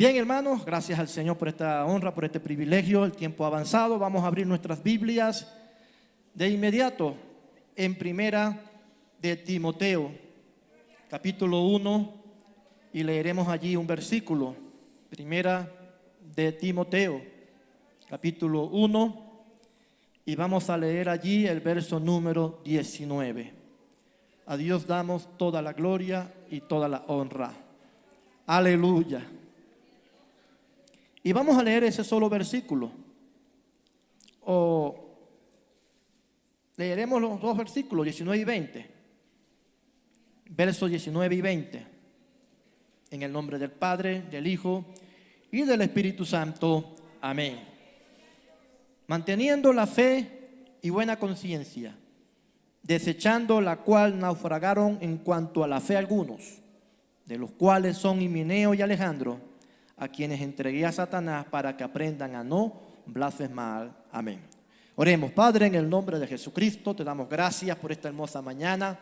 Bien, hermanos, gracias al Señor por esta honra, por este privilegio. El tiempo ha avanzado. Vamos a abrir nuestras Biblias de inmediato en Primera de Timoteo, capítulo 1, y leeremos allí un versículo. Primera de Timoteo, capítulo 1, y vamos a leer allí el verso número 19. A Dios damos toda la gloria y toda la honra. Aleluya. Y vamos a leer ese solo versículo. O leeremos los dos versículos, 19 y 20. Versos 19 y 20. En el nombre del Padre, del Hijo y del Espíritu Santo. Amén. Manteniendo la fe y buena conciencia, desechando la cual naufragaron en cuanto a la fe algunos, de los cuales son Himeneo y Alejandro, a quienes entregué a Satanás para que aprendan a no blasfemar. Amén. Oremos. Padre, en el nombre de Jesucristo, te damos gracias por esta hermosa mañana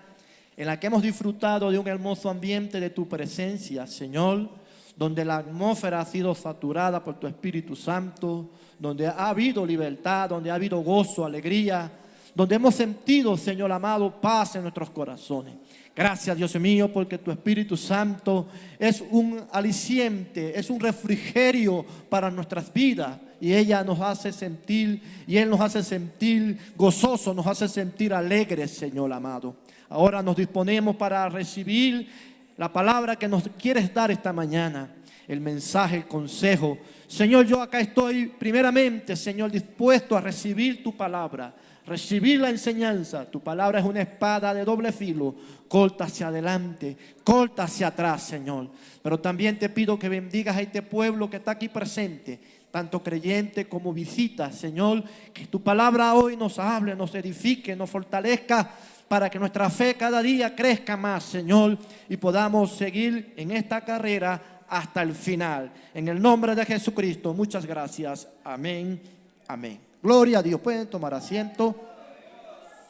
en la que hemos disfrutado de un hermoso ambiente de tu presencia, Señor, donde la atmósfera ha sido saturada por tu Espíritu Santo, donde ha habido libertad, donde ha habido gozo, alegría, donde hemos sentido, Señor amado, paz en nuestros corazones. Gracias, Dios mío, porque tu Espíritu Santo es un aliciente, es un refrigerio para nuestras vidas. Y ella nos hace sentir, y Él nos hace sentir gozosos, nos hace sentir alegres, Señor amado. Ahora nos disponemos para recibir la palabra que nos quieres dar esta mañana. El mensaje, el consejo. Señor, yo acá estoy primeramente, Señor, dispuesto a recibir tu palabra. Recibir la enseñanza. Tu palabra es una espada de doble filo, corta hacia adelante, corta hacia atrás, Señor. Pero también te pido que bendigas a este pueblo que está aquí presente, tanto creyente como visita, Señor. Que tu palabra hoy nos hable, nos edifique, nos fortalezca, para que nuestra fe cada día crezca más, Señor, y podamos seguir en esta carrera hasta el final. En el nombre de Jesucristo, muchas gracias. Amén, amén. Gloria a Dios. Pueden tomar asiento.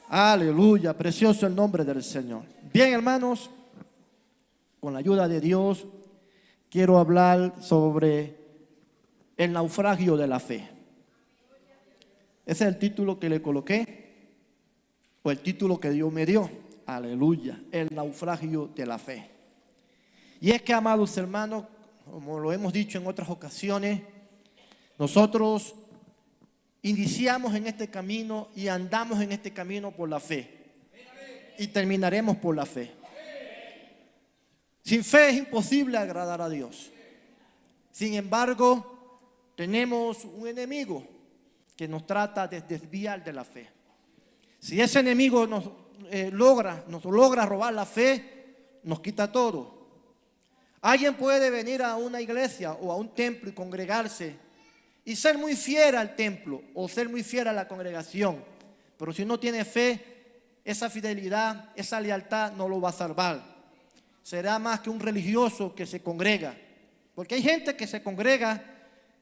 Aleluya, precioso el nombre del Señor. Bien, hermanos, con la ayuda de Dios, quiero hablar sobre el naufragio de la fe. Ese es el título que le coloqué, o el título que Dios me dio. Aleluya, el naufragio de la fe. Y es que, amados hermanos, como lo hemos dicho en otras ocasiones, nosotros iniciamos en este camino y andamos en este camino por la fe. Y terminaremos por la fe. Sin fe es imposible agradar a Dios. Sin embargo, tenemos un enemigo que nos trata de desviar de la fe. Si ese enemigo nos logra robar la fe, nos quita todo. Alguien puede venir a una iglesia o a un templo y congregarse y ser muy fiel al templo o ser muy fiel a la congregación, pero si no tiene fe, esa fidelidad, esa lealtad no lo va a salvar. Será más que un religioso que se congrega, porque hay gente que se congrega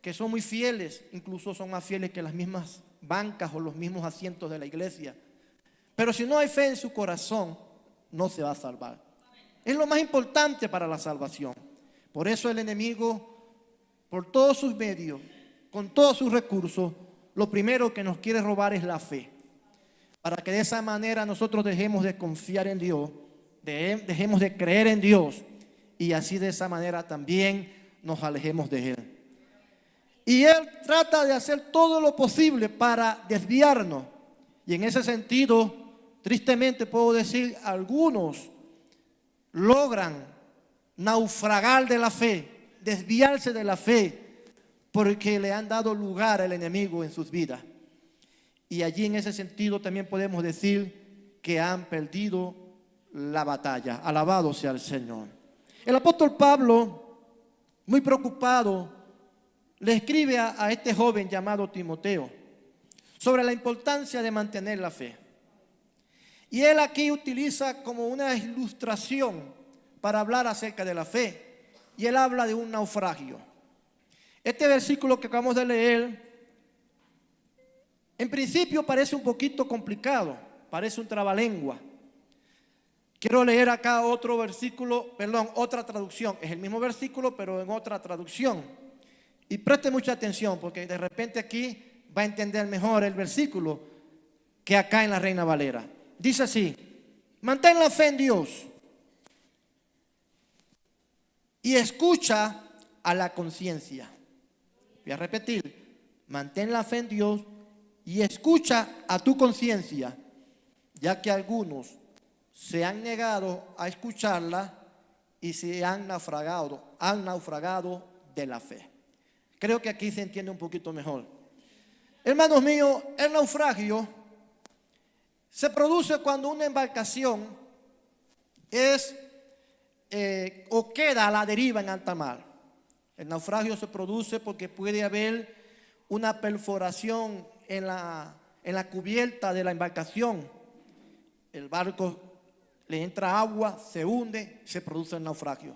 que son muy fieles, incluso son más fieles que las mismas bancas o los mismos asientos de la iglesia, pero si no hay fe en su corazón, no se va a salvar. Es lo más importante para la salvación. Por eso el enemigo, por todos sus medios, con todos sus recursos, lo primero que nos quiere robar es la fe. Para que de esa manera nosotros dejemos de confiar en Dios, dejemos de creer en Dios, y así de esa manera también nos alejemos de Él. Y Él trata de hacer todo lo posible para desviarnos. Y en ese sentido, tristemente puedo decir, algunos logran naufragar de la fe, desviarse de la fe, porque le han dado lugar al enemigo en sus vidas. Y allí en ese sentido también podemos decir que han perdido la batalla. Alabado sea el Señor. El apóstol Pablo, muy preocupado, le escribe a este joven llamado Timoteo sobre la importancia de mantener la fe. Y él aquí utiliza como una ilustración para hablar acerca de la fe. Y él habla de un naufragio. Este versículo que acabamos de leer, en principio parece un poquito complicado, parece un trabalengua. Quiero leer acá otro versículo, perdón, otra traducción. Es el mismo versículo, pero en otra traducción. Y preste mucha atención, porque de repente aquí va a entender mejor el versículo que acá en la Reina Valera. Dice así: mantén la fe en Dios y escucha a la conciencia. Voy a repetir: mantén la fe en Dios y escucha a tu conciencia, ya que algunos se han negado a escucharla y se han naufragado de la fe. Creo que aquí se entiende un poquito mejor. Hermanos míos, el naufragio se produce cuando una embarcación o queda a la deriva en alta mar. El naufragio se produce porque puede haber una perforación en la cubierta de la embarcación. El barco le entra agua, se hunde, se produce el naufragio.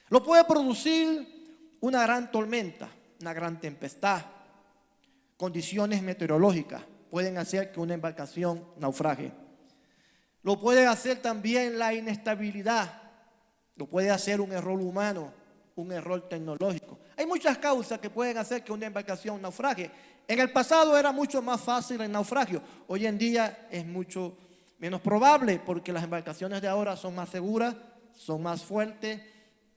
Lo puede producir una gran tormenta, una gran tempestad. Condiciones meteorológicas pueden hacer que una embarcación naufrague. Lo puede hacer también la inestabilidad. Lo puede hacer un error humano, un error tecnológico. Hay muchas causas que pueden hacer que una embarcación naufrague. En el pasado era mucho más fácil el naufragio. Hoy en día es mucho menos probable, porque las embarcaciones de ahora son más seguras, son más fuertes,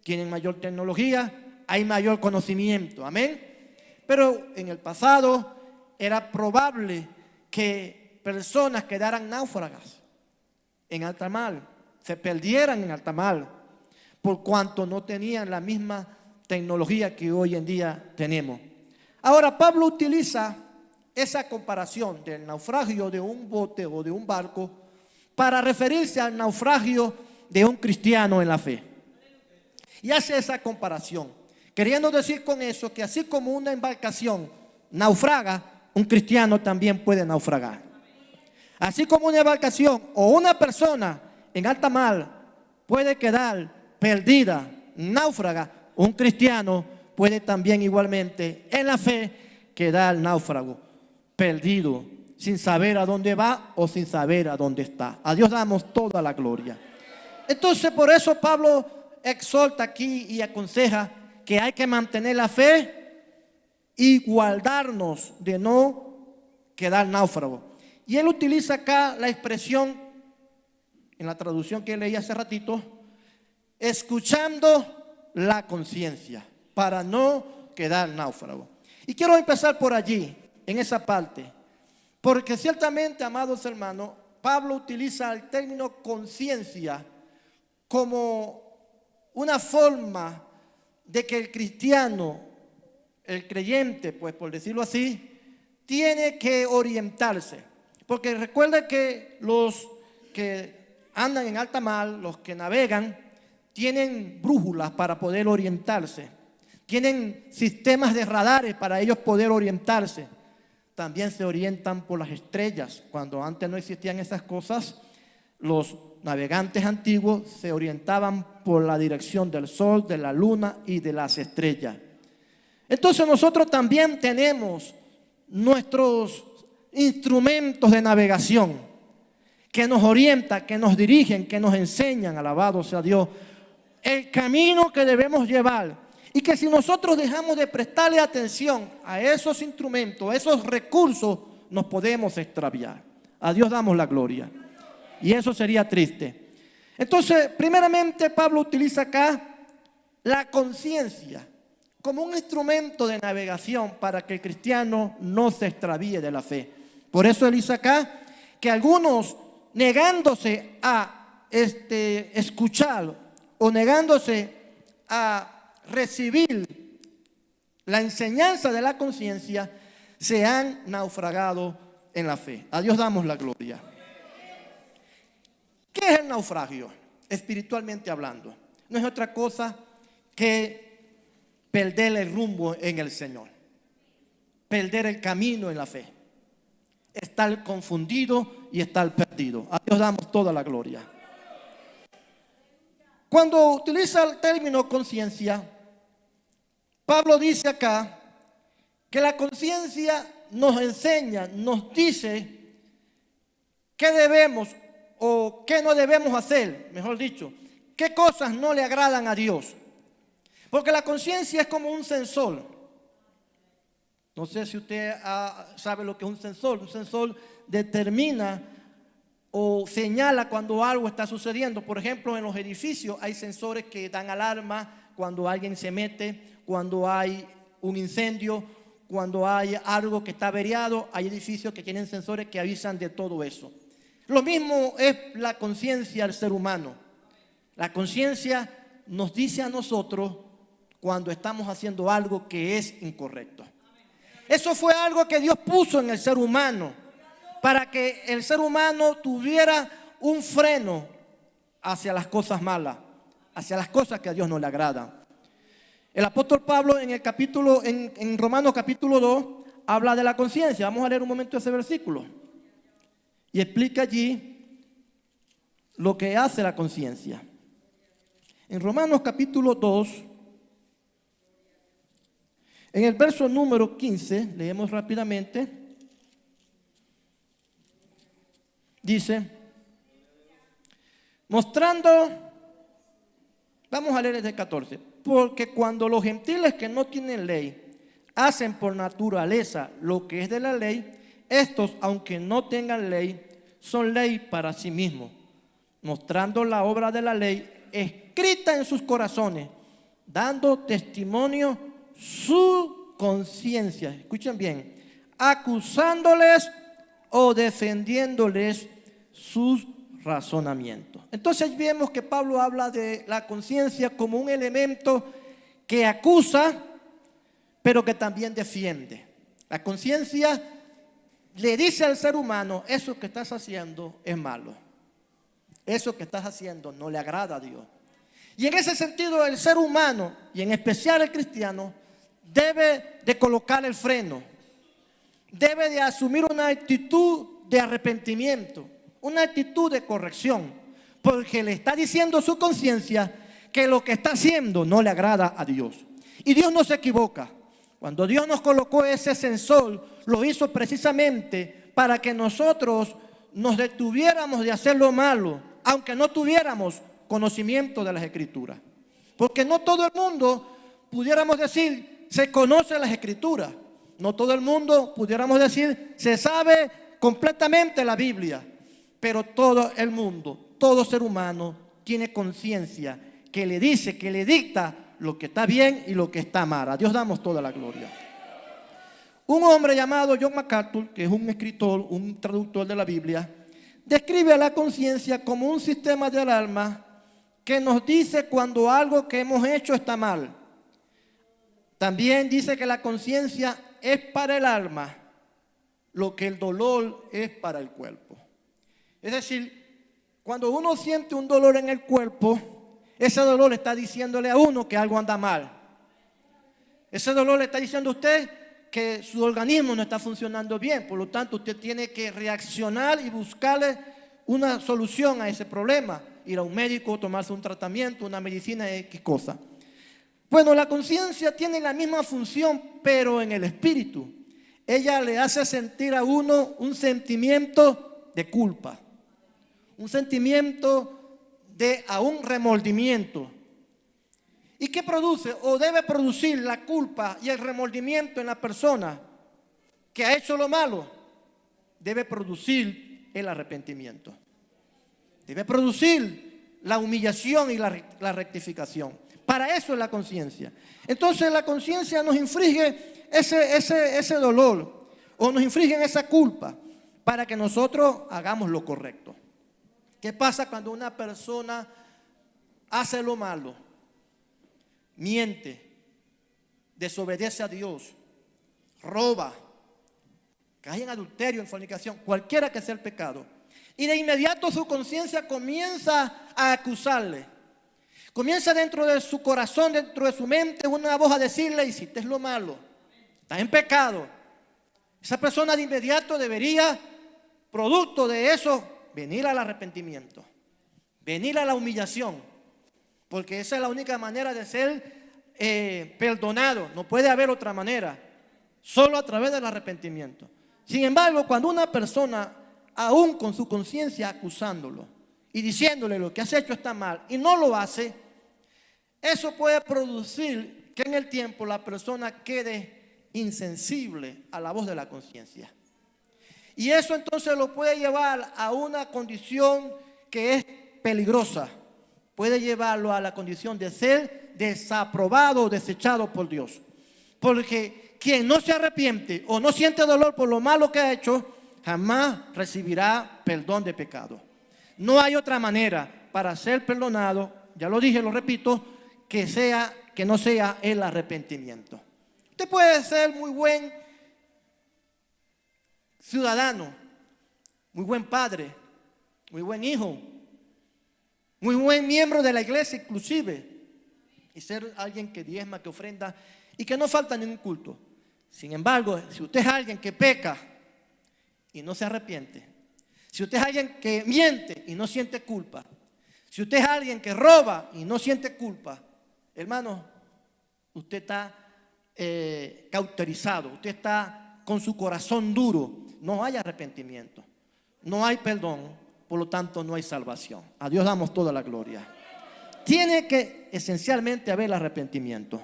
tienen mayor tecnología, hay mayor conocimiento. Amén. Pero en el pasado era probable que personas quedaran náufragas en alta mar, se perdieran en alta mar, por cuanto no tenían la misma tecnología que hoy en día tenemos. Ahora Pablo utiliza esa comparación del naufragio de un bote o de un barco para referirse al naufragio de un cristiano en la fe. Y hace esa comparación, queriendo decir con eso que así como una embarcación naufraga, un cristiano también puede naufragar. Así como una embarcación o una persona en alta mar puede quedar perdida, náufraga, un cristiano puede también igualmente en la fe quedar náufrago, perdido, sin saber a dónde va o sin saber a dónde está. A Dios damos toda la gloria. Entonces por eso Pablo exhorta aquí y aconseja que hay que mantener la fe y guardarnos de no quedar náufrago. Y él utiliza acá la expresión, en la traducción que leí hace ratito, escuchando la conciencia, para no quedar náufrago. Y quiero empezar por allí, en esa parte, porque ciertamente, amados hermanos, Pablo utiliza el término conciencia como una forma de que el cristiano, el creyente, pues por decirlo así, tiene que orientarse. Porque recuerda que los que andan en alta mar, los que navegan, tienen brújulas para poder orientarse. Tienen sistemas de radares para ellos poder orientarse. También se orientan por las estrellas. Cuando antes no existían esas cosas, los navegantes antiguos se orientaban por la dirección del sol, de la luna y de las estrellas. Entonces nosotros también tenemos nuestros instrumentos de navegación que nos orientan, que nos dirigen, que nos enseñan, alabado sea Dios, el camino que debemos llevar. Y que si nosotros dejamos de prestarle atención a esos instrumentos, a esos recursos, nos podemos extraviar. A Dios damos la gloria. Y eso sería triste. Entonces, primeramente, Pablo utiliza acá la conciencia como un instrumento de navegación para que el cristiano no se extravíe de la fe. Por eso él dice acá que algunos, negándose a escuchar o negándose a recibir la enseñanza de la conciencia, se han naufragado en la fe. A Dios damos la gloria. ¿Qué es el naufragio? Espiritualmente hablando, no es otra cosa que perder el rumbo en el Señor, perder el camino en la fe, estar confundido y estar perdido. A Dios damos toda la gloria. Cuando utiliza el término conciencia, Pablo dice acá que la conciencia nos enseña, nos dice que debemos o qué no debemos hacer, mejor dicho, qué cosas no le agradan a Dios. Porque la conciencia es como un sensor. No sé si usted sabe lo que es un sensor. Un sensor determina o señala cuando algo está sucediendo. Por ejemplo, en los edificios hay sensores que dan alarma cuando alguien se mete, cuando hay un incendio, cuando hay algo que está averiado. Hay edificios que tienen sensores que avisan de todo eso. Lo mismo es la conciencia del ser humano. La conciencia nos dice a nosotros cuando estamos haciendo algo que es incorrecto. Eso fue algo que Dios puso en el ser humano para que el ser humano tuviera un freno hacia las cosas malas, hacia las cosas que a Dios no le agradan. El apóstol Pablo en Romanos capítulo 2 habla de la conciencia. Vamos a leer un momento ese versículo y explica allí lo que hace la conciencia. En Romanos capítulo 2, en el verso número 15, leemos rápidamente, dice, vamos a leer desde el 14, porque cuando los gentiles que no tienen ley hacen por naturaleza lo que es de la ley, estos, aunque no tengan ley, son ley para sí mismos, mostrando la obra de la ley escrita en sus corazones, dando testimonio su conciencia, escuchen bien, acusándoles o defendiéndoles sus razonamientos. Entonces vemos que Pablo habla de la conciencia como un elemento que acusa, pero que también defiende. La conciencia le dice al ser humano, eso que estás haciendo es malo. Eso que estás haciendo no le agrada a Dios. Y en ese sentido el ser humano, y en especial el cristiano, debe de colocar el freno. Debe de asumir una actitud de arrepentimiento, una actitud de corrección, porque le está diciendo su conciencia que lo que está haciendo no le agrada a Dios. Y Dios no se equivoca. Cuando Dios nos colocó ese sensor, lo hizo precisamente para que nosotros nos detuviéramos de hacer lo malo, aunque no tuviéramos conocimiento de las Escrituras. Porque no todo el mundo, pudiéramos decir, se conoce las Escrituras. No todo el mundo, pudiéramos decir, se sabe completamente la Biblia. Pero todo el mundo, todo ser humano tiene conciencia que le dice, que le dicta lo que está bien y lo que está mal. A Dios damos toda la gloria. Un hombre llamado John MacArthur, que es un escritor, un traductor de la Biblia, describe a la conciencia como un sistema de alarma que nos dice cuando algo que hemos hecho está mal. También dice que la conciencia es para el alma lo que el dolor es para el cuerpo. Es decir, cuando uno siente un dolor en el cuerpo, ese dolor está diciéndole a uno que algo anda mal. Ese dolor le está diciendo a usted que su organismo no está funcionando bien. Por lo tanto, usted tiene que reaccionar y buscarle una solución a ese problema. Ir a un médico, tomarse un tratamiento, una medicina, X cosa. Bueno, la conciencia tiene la misma función, pero en el espíritu. Ella le hace sentir a uno un sentimiento de culpa. Un sentimiento de un remordimiento. ¿Y qué produce? O debe producir la culpa y el remordimiento en la persona que ha hecho lo malo. Debe producir el arrepentimiento. Debe producir la humillación y la rectificación. Para eso es la conciencia. Entonces la conciencia nos inflige ese dolor o nos inflige esa culpa para que nosotros hagamos lo correcto. ¿Qué pasa cuando una persona hace lo malo? Miente, desobedece a Dios, roba, cae en adulterio, en fornicación, cualquiera que sea el pecado. Y de inmediato su conciencia comienza a acusarle. Comienza dentro de su corazón, dentro de su mente, una voz a decirle, hiciste lo malo, estás en pecado. Esa persona de inmediato debería, producto de eso, venir al arrepentimiento, venir a la humillación, porque esa es la única manera de ser perdonado. No puede haber otra manera, solo a través del arrepentimiento. Sin embargo, cuando una persona aún con su conciencia acusándolo y diciéndole lo que has hecho está mal y no lo hace, eso puede producir que en el tiempo la persona quede insensible a la voz de la conciencia. Y eso entonces lo puede llevar a una condición que es peligrosa. Puede llevarlo a la condición de ser desaprobado o desechado por Dios. Porque quien no se arrepiente o no siente dolor por lo malo que ha hecho, jamás recibirá perdón de pecado. No hay otra manera para ser perdonado, ya lo dije, lo repito, que no sea el arrepentimiento. Usted puede ser muy buen ciudadano, muy buen padre, muy buen hijo, muy buen miembro de la iglesia inclusive, y ser alguien que diezma, que ofrenda y que no falta ningún culto. Sin embargo, si usted es alguien que peca y no se arrepiente, si usted es alguien que miente y no siente culpa, si usted es alguien que roba y no siente culpa, hermano, usted está cauterizado, usted está con su corazón duro. No hay arrepentimiento, no hay perdón, por lo tanto no hay salvación. A Dios damos toda la gloria. Tiene que esencialmente haber arrepentimiento.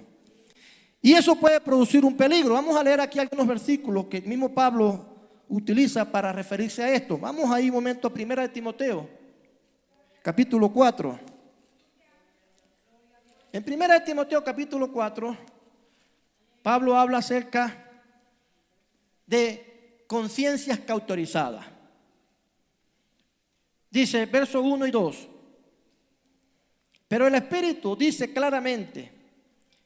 Y eso puede producir un peligro. Vamos a leer aquí algunos versículos que el mismo Pablo utiliza para referirse a esto. Vamos ahí un momento a 1 de Timoteo, capítulo 4. En 1 de Timoteo, capítulo 4, Pablo habla acerca de conciencias cauterizadas. Dice, versos 1 y 2. Pero el Espíritu dice claramente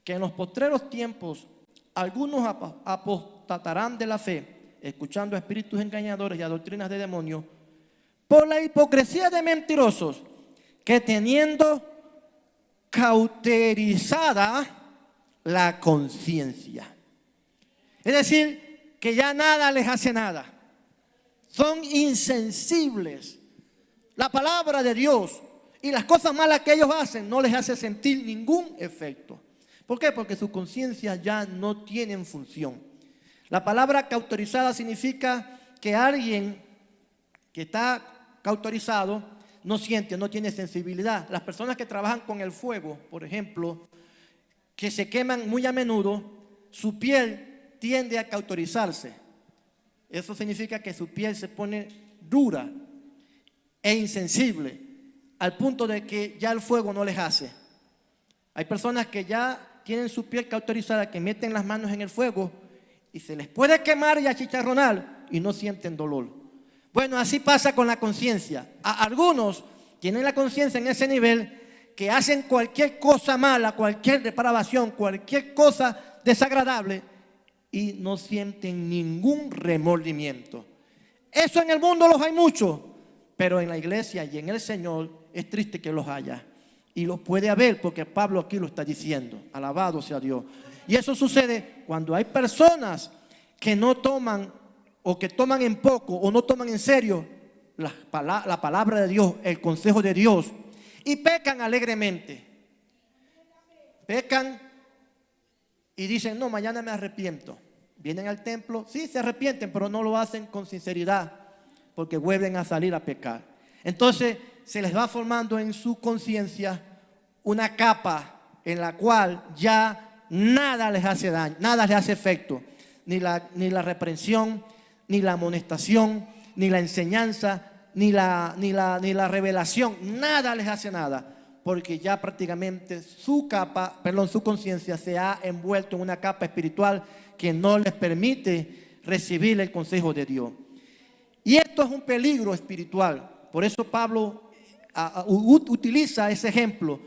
que en los postreros tiempos algunos apostatarán de la fe, escuchando a espíritus engañadores y a doctrinas de demonios, por la hipocresía de mentirosos, que teniendo cauterizada la conciencia. Es decir, que ya nada les hace nada. Son insensibles. La palabra de Dios y las cosas malas que ellos hacen no les hace sentir ningún efecto. ¿Por qué? Porque sus conciencias ya no tienen función. La palabra cauterizada significa que alguien que está cauterizado no siente, no tiene sensibilidad. Las personas que trabajan con el fuego, por ejemplo, que se queman muy a menudo, su piel tiende a cauterizarse. Eso significa que su piel se pone dura e insensible, al punto de que ya el fuego no les hace. Hay personas que ya tienen su piel cauterizada, que meten las manos en el fuego y se les puede quemar y achicharronar y no sienten dolor. Bueno, así pasa con la conciencia. Algunos tienen la conciencia en ese nivel que hacen cualquier cosa mala, cualquier depravación, cualquier cosa desagradable y no sienten ningún remordimiento. Eso en el mundo los hay muchos, pero en la iglesia y en el Señor es triste que los haya. Y los puede haber porque Pablo aquí lo está diciendo. Alabado sea Dios. Y eso sucede cuando hay personas que no toman o que toman en poco o no toman en serio la palabra de Dios, el consejo de Dios, y pecan alegremente. Pecan y dicen, no, mañana me arrepiento. Vienen al templo, sí se arrepienten, pero no lo hacen con sinceridad porque vuelven a salir a pecar. Entonces se les va formando en su conciencia una capa en la cual ya nada les hace daño, nada les hace efecto, ni la reprensión, ni la amonestación, ni la enseñanza, ni la revelación, nada les hace nada, porque ya prácticamente su conciencia se ha envuelto en una capa espiritual que no les permite recibir el consejo de Dios. Y esto es un peligro espiritual. Por eso Pablo utiliza ese ejemplo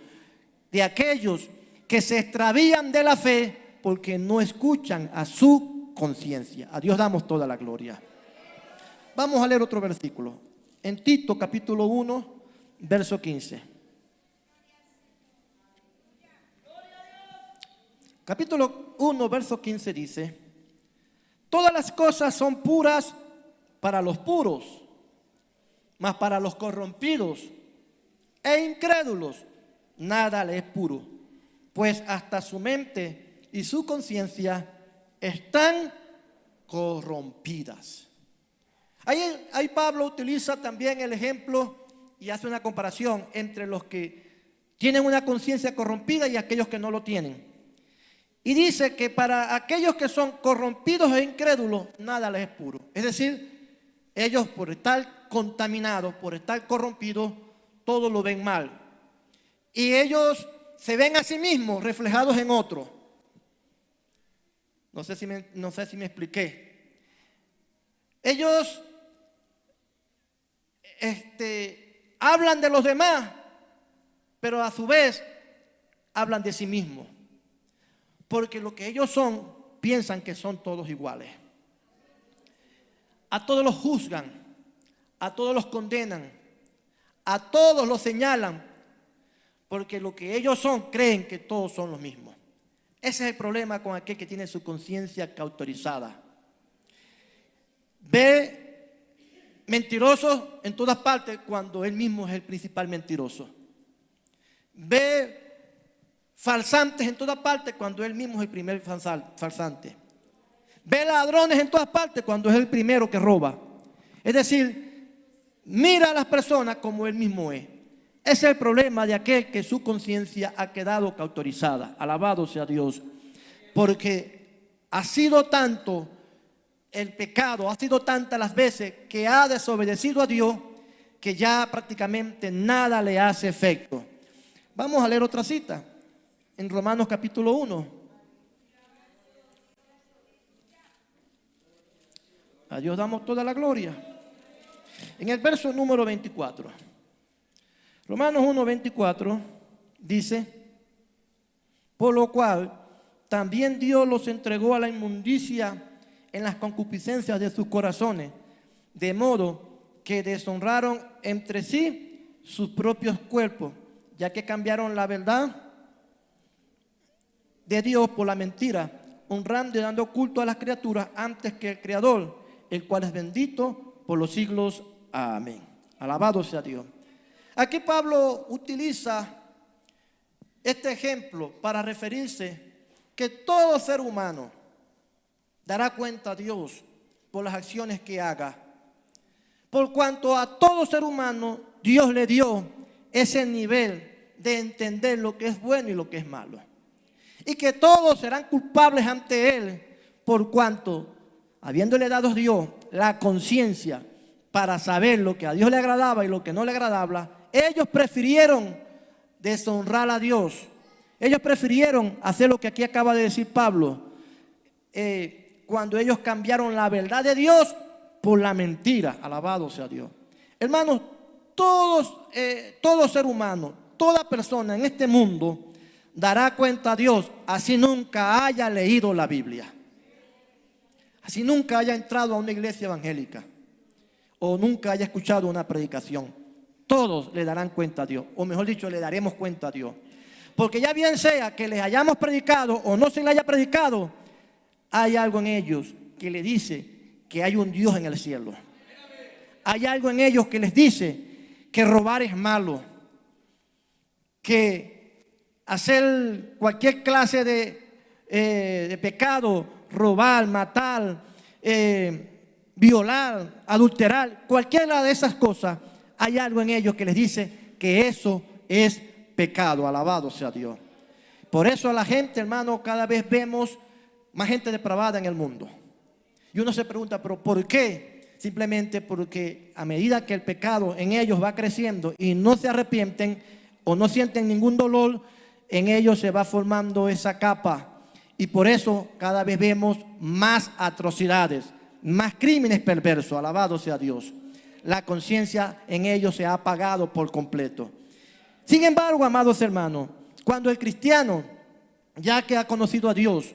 de aquellos que se extravían de la fe porque no escuchan a su conciencia. A Dios damos toda la gloria. Vamos a leer otro versículo. En Tito capítulo 1, verso 15. Capítulo 1, verso 15 dice: todas las cosas son puras para los puros, mas para los corrompidos e incrédulos nada le es puro, pues hasta su mente y su conciencia están corrompidas. Ahí Pablo utiliza también el ejemplo y hace una comparación entre los que tienen una conciencia corrompida y aquellos que no lo tienen. Y dice que para aquellos que son corrompidos e incrédulos, nada les es puro. Es decir, ellos por estar contaminados, por estar corrompidos, todo lo ven mal. Y ellos se ven a sí mismos reflejados en otro. No sé si me expliqué. Ellos hablan de los demás, pero a su vez hablan de sí mismos. Porque lo que ellos son, piensan que son todos iguales. A todos los juzgan, a todos los condenan, a todos los señalan, porque lo que ellos son, creen que todos son los mismos. Ese es el problema con aquel que tiene su conciencia cauterizada. Ve mentirosos en todas partes cuando él mismo es el principal mentiroso. Ve falsantes en todas partes cuando él mismo es el primer falsante. Ve ladrones en todas partes cuando es el primero que roba. Es decir, mira a las personas como él mismo es. Ese es el problema de aquel que su conciencia ha quedado cauterizada. Alabado sea Dios. Porque ha sido tanto el pecado, ha sido tantas las veces que ha desobedecido a Dios, que ya prácticamente nada le hace efecto. Vamos a leer otra cita en Romanos capítulo 1. A Dios damos toda la gloria. En el verso número 24. Romanos 1:24 dice: por lo cual también Dios los entregó a la inmundicia en las concupiscencias de sus corazones, de modo que deshonraron entre sí sus propios cuerpos, ya que cambiaron la verdad de Dios por la mentira, honrando y dando culto a las criaturas antes que el Creador, el cual es bendito por los siglos. Amén. Alabado sea Dios. Aquí Pablo utiliza este ejemplo para referirse que todo ser humano dará cuenta a Dios por las acciones que haga. Por cuanto a todo ser humano Dios le dio ese nivel de entender lo que es bueno y lo que es malo. Y que todos serán culpables ante Él por cuanto, habiéndole dado a Dios la conciencia para saber lo que a Dios le agradaba y lo que no le agradaba, ellos prefirieron deshonrar a Dios. Ellos prefirieron hacer lo que aquí acaba de decir Pablo, cuando ellos cambiaron la verdad de Dios por la mentira. Alabado sea Dios. Hermanos, todo ser humano, toda persona en este mundo dará cuenta a Dios, así nunca haya leído la Biblia, así nunca haya entrado a una iglesia evangélica o nunca haya escuchado una predicación. Todos le darán cuenta a Dios, o mejor dicho, le daremos cuenta a Dios. Porque ya bien sea que les hayamos predicado o no se les haya predicado, hay algo en ellos que le dice que hay un Dios en el cielo. Hay algo en ellos que les dice que robar es malo, que hacer cualquier clase de pecado, robar, matar, violar, adulterar, cualquiera de esas cosas, hay algo en ellos que les dice que eso es pecado. Alabado sea Dios. Por eso a la gente, hermano, cada vez vemos más gente depravada en el mundo. Y uno se pregunta, ¿pero por qué? Simplemente porque a medida que el pecado en ellos va creciendo y no se arrepienten o no sienten ningún dolor, en ellos se va formando esa capa. Y por eso cada vez vemos más atrocidades, más crímenes perversos. Alabado sea Dios. La conciencia en ellos se ha apagado por completo. Sin embargo, amados hermanos, cuando el cristiano, ya que ha conocido a Dios,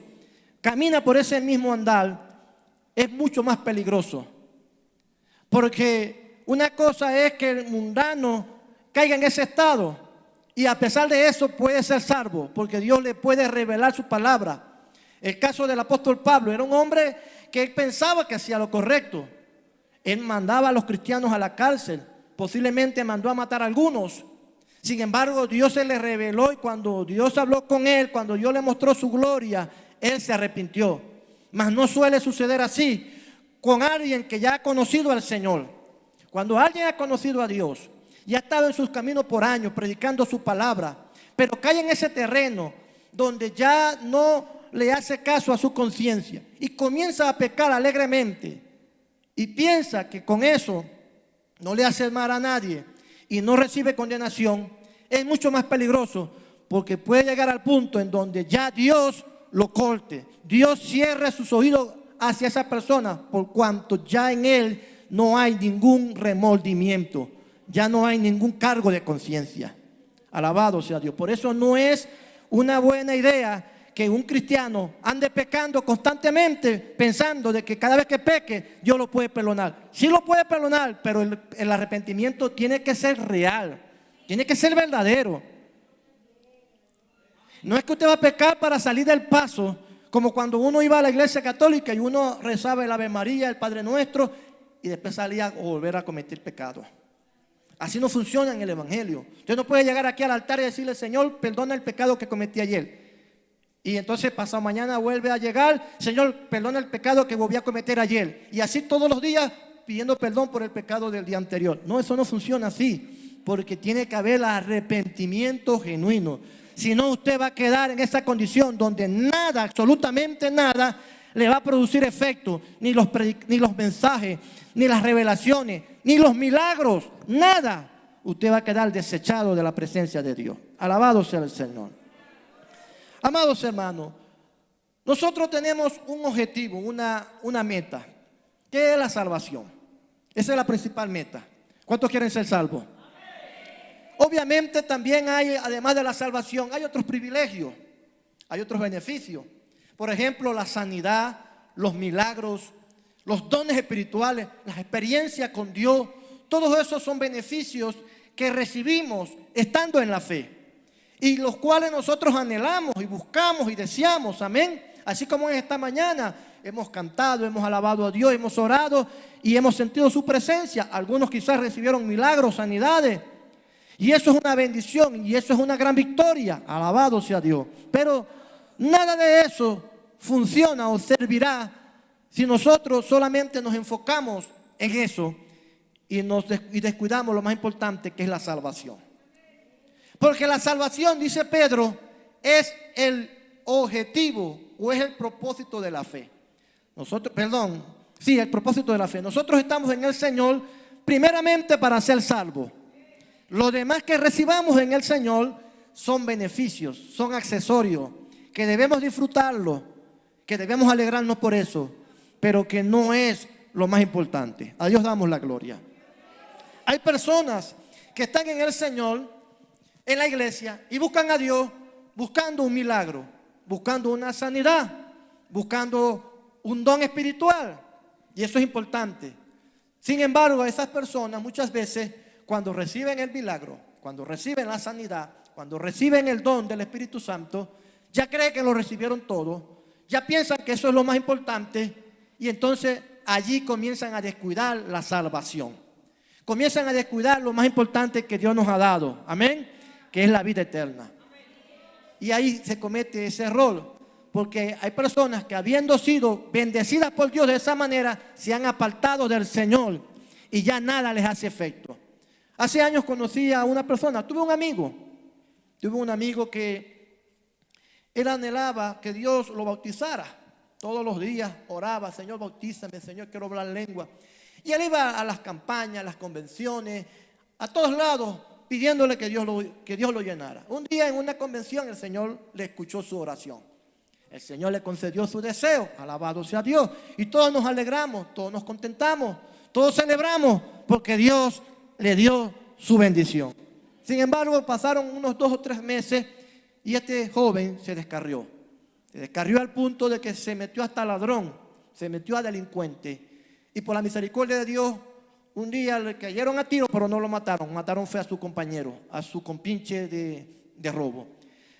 camina por ese mismo andar, es mucho más peligroso. Porque una cosa es que el mundano caiga en ese estado y a pesar de eso puede ser salvo, porque Dios le puede revelar su palabra. El caso del apóstol Pablo era un hombre que él pensaba que hacía lo correcto. Él mandaba a los cristianos a la cárcel, posiblemente mandó a matar a algunos. Sin embargo, Dios se le reveló y cuando Dios habló con él, cuando Dios le mostró su gloria, él se arrepintió. Mas no suele suceder así. con alguien que ya ha conocido al Señor. Cuando alguien ha conocido a Dios y ha estado en sus caminos por años predicando su palabra, pero cae en ese terreno donde ya no le hace caso a su conciencia y comienza a pecar alegremente y piensa que con eso no le hace mal a nadie y no recibe condenación, es mucho más peligroso, porque puede llegar al punto en donde ya Dios lo corte. Dios cierra sus oídos hacia esa persona, por cuanto ya en él no hay ningún remordimiento, ya no hay ningún cargo de conciencia. Alabado sea Dios. Por eso no es una buena idea que un cristiano ande pecando constantemente pensando de que cada vez que peque Dios lo puede perdonar. Sí lo puede perdonar, pero el arrepentimiento tiene que ser real, tiene que ser verdadero. No es que usted va a pecar para salir del paso, como cuando uno iba a la iglesia católica y uno rezaba el Ave María, el Padre Nuestro, y después salía a volver a cometer pecado. Así no funciona en el Evangelio. Usted no puede llegar aquí al altar y decirle: Señor, perdona el pecado que cometí ayer. Y entonces pasado mañana vuelve a llegar: Señor, perdona el pecado que volví a cometer ayer. Y así todos los días pidiendo perdón por el pecado del día anterior. No, eso no funciona así, porque tiene que haber arrepentimiento genuino. Si no, usted va a quedar en esa condición donde nada, absolutamente nada, le va a producir efecto. Ni los mensajes, ni las revelaciones, ni los milagros, nada. Usted va a quedar desechado de la presencia de Dios. Alabado sea el Señor. Amados hermanos, nosotros tenemos un objetivo, una meta, que es la salvación. Esa es la principal meta. ¿Cuántos quieren ser salvos? Obviamente también hay, además de la salvación, hay otros privilegios, hay otros beneficios. Por ejemplo, la sanidad, los milagros, los dones espirituales, las experiencias con Dios. Todos esos son beneficios que recibimos estando en la fe, y los cuales nosotros anhelamos y buscamos y deseamos, amén. Así como en esta mañana hemos cantado, hemos alabado a Dios, hemos orado y hemos sentido su presencia. Algunos quizás recibieron milagros, sanidades, y eso es una bendición y eso es una gran victoria, alabado sea Dios. Pero nada de eso funciona o servirá si nosotros solamente nos enfocamos en eso y descuidamos lo más importante, que es la salvación. Porque la salvación, dice Pedro, es el objetivo o es el propósito de la fe. El propósito de la fe. Nosotros estamos en el Señor primeramente para ser salvos. Lo demás que recibamos en el Señor son beneficios, son accesorios, que debemos disfrutarlo, que debemos alegrarnos por eso, pero que no es lo más importante. A Dios damos la gloria. Hay personas que están en el Señor, en la iglesia, y buscan a Dios buscando un milagro, buscando una sanidad, buscando un don espiritual, y eso es importante. Sin embargo, esas personas muchas veces, cuando reciben el milagro, cuando reciben la sanidad, cuando reciben el don del Espíritu Santo, ya creen que lo recibieron todo, ya piensan que eso es lo más importante, y entonces allí comienzan a descuidar la salvación. Comienzan a descuidar lo más importante que Dios nos ha dado, amén, que es la vida eterna. Y ahí se comete ese error, porque hay personas que, habiendo sido bendecidas por Dios de esa manera, se han apartado del Señor y ya nada les hace efecto. Hace años conocí a una persona, tuve un amigo que él anhelaba que Dios lo bautizara. Todos los días oraba: Señor, bautízame, Señor, quiero hablar lengua. Y él iba a las campañas, a las convenciones, a todos lados, pidiéndole que Dios lo llenara. Un día en una convención el Señor le escuchó su oración. El Señor le concedió su deseo, alabado sea Dios. Y todos nos alegramos, todos nos contentamos, todos celebramos, porque Dios le dio su bendición. Sin embargo, pasaron unos 2 o 3 meses y este joven se descarrió. Se descarrió al punto de que se metió hasta ladrón, se metió a delincuente. Y por la misericordia de Dios, un día le cayeron a tiro, pero no lo mataron. Mataron fue a su compañero, a su compinche de robo.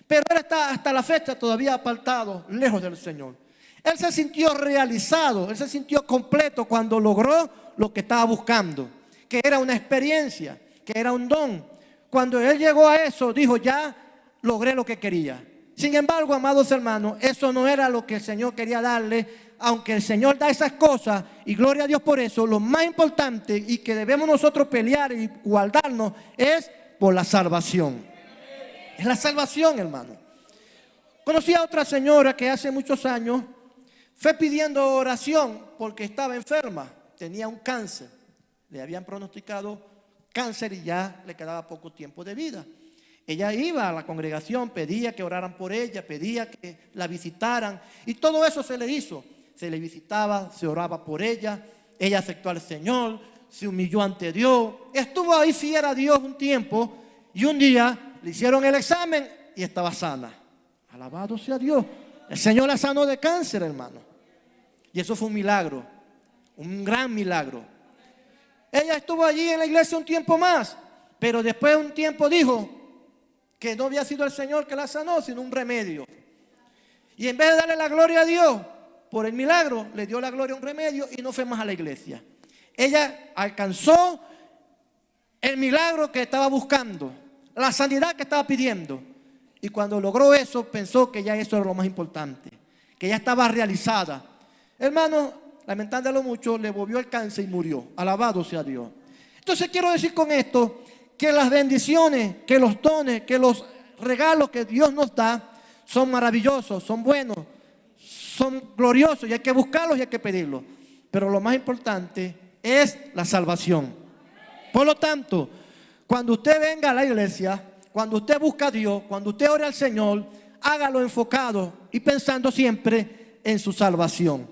Pero él está hasta la fecha todavía apartado, lejos del Señor. Él se sintió realizado, él se sintió completo cuando logró lo que estaba buscando, que era una experiencia, que era un don. Cuando él llegó a eso, dijo: ya logré lo que quería. Sin embargo, amados hermanos, eso no era lo que el Señor quería darle. Aunque el Señor da esas cosas, y gloria a Dios por eso, lo más importante y que debemos nosotros pelear y guardarnos es por la salvación. Es la salvación, hermano. Conocí a otra señora que hace muchos años fue pidiendo oración porque estaba enferma, tenía un cáncer. Le habían pronosticado cáncer y ya le quedaba poco tiempo de vida. Ella iba a la congregación, pedía que oraran por ella, pedía que la visitaran y todo eso se le hizo. Se le visitaba, se oraba por ella, ella aceptó al Señor, se humilló ante Dios, estuvo ahí fiel a Dios un tiempo y un día le hicieron el examen y estaba sana. Alabado sea Dios. El Señor la sanó de cáncer, hermano. Y eso fue un milagro, un gran milagro. Ella estuvo allí en la iglesia un tiempo más, pero después de un tiempo dijo que no había sido el Señor que la sanó, sino un remedio. Y en vez de darle la gloria a Dios por el milagro, le dio la gloria a un remedio y no fue más a la iglesia. Ella alcanzó el milagro que estaba buscando, la sanidad que estaba pidiendo. Y cuando logró eso, pensó que ya eso era lo más importante, que ya estaba realizada. Hermano, lamentándolo mucho, le volvió el cáncer y murió. Alabado sea Dios. Entonces quiero decir con esto que las bendiciones, que los dones, que los regalos que Dios nos da son maravillosos, son buenos, son gloriosos y hay que buscarlos y hay que pedirlos. Pero lo más importante es la salvación. Por lo tanto, cuando usted venga a la iglesia, cuando usted busca a Dios, cuando usted ore al Señor, hágalo enfocado y pensando siempre en su salvación.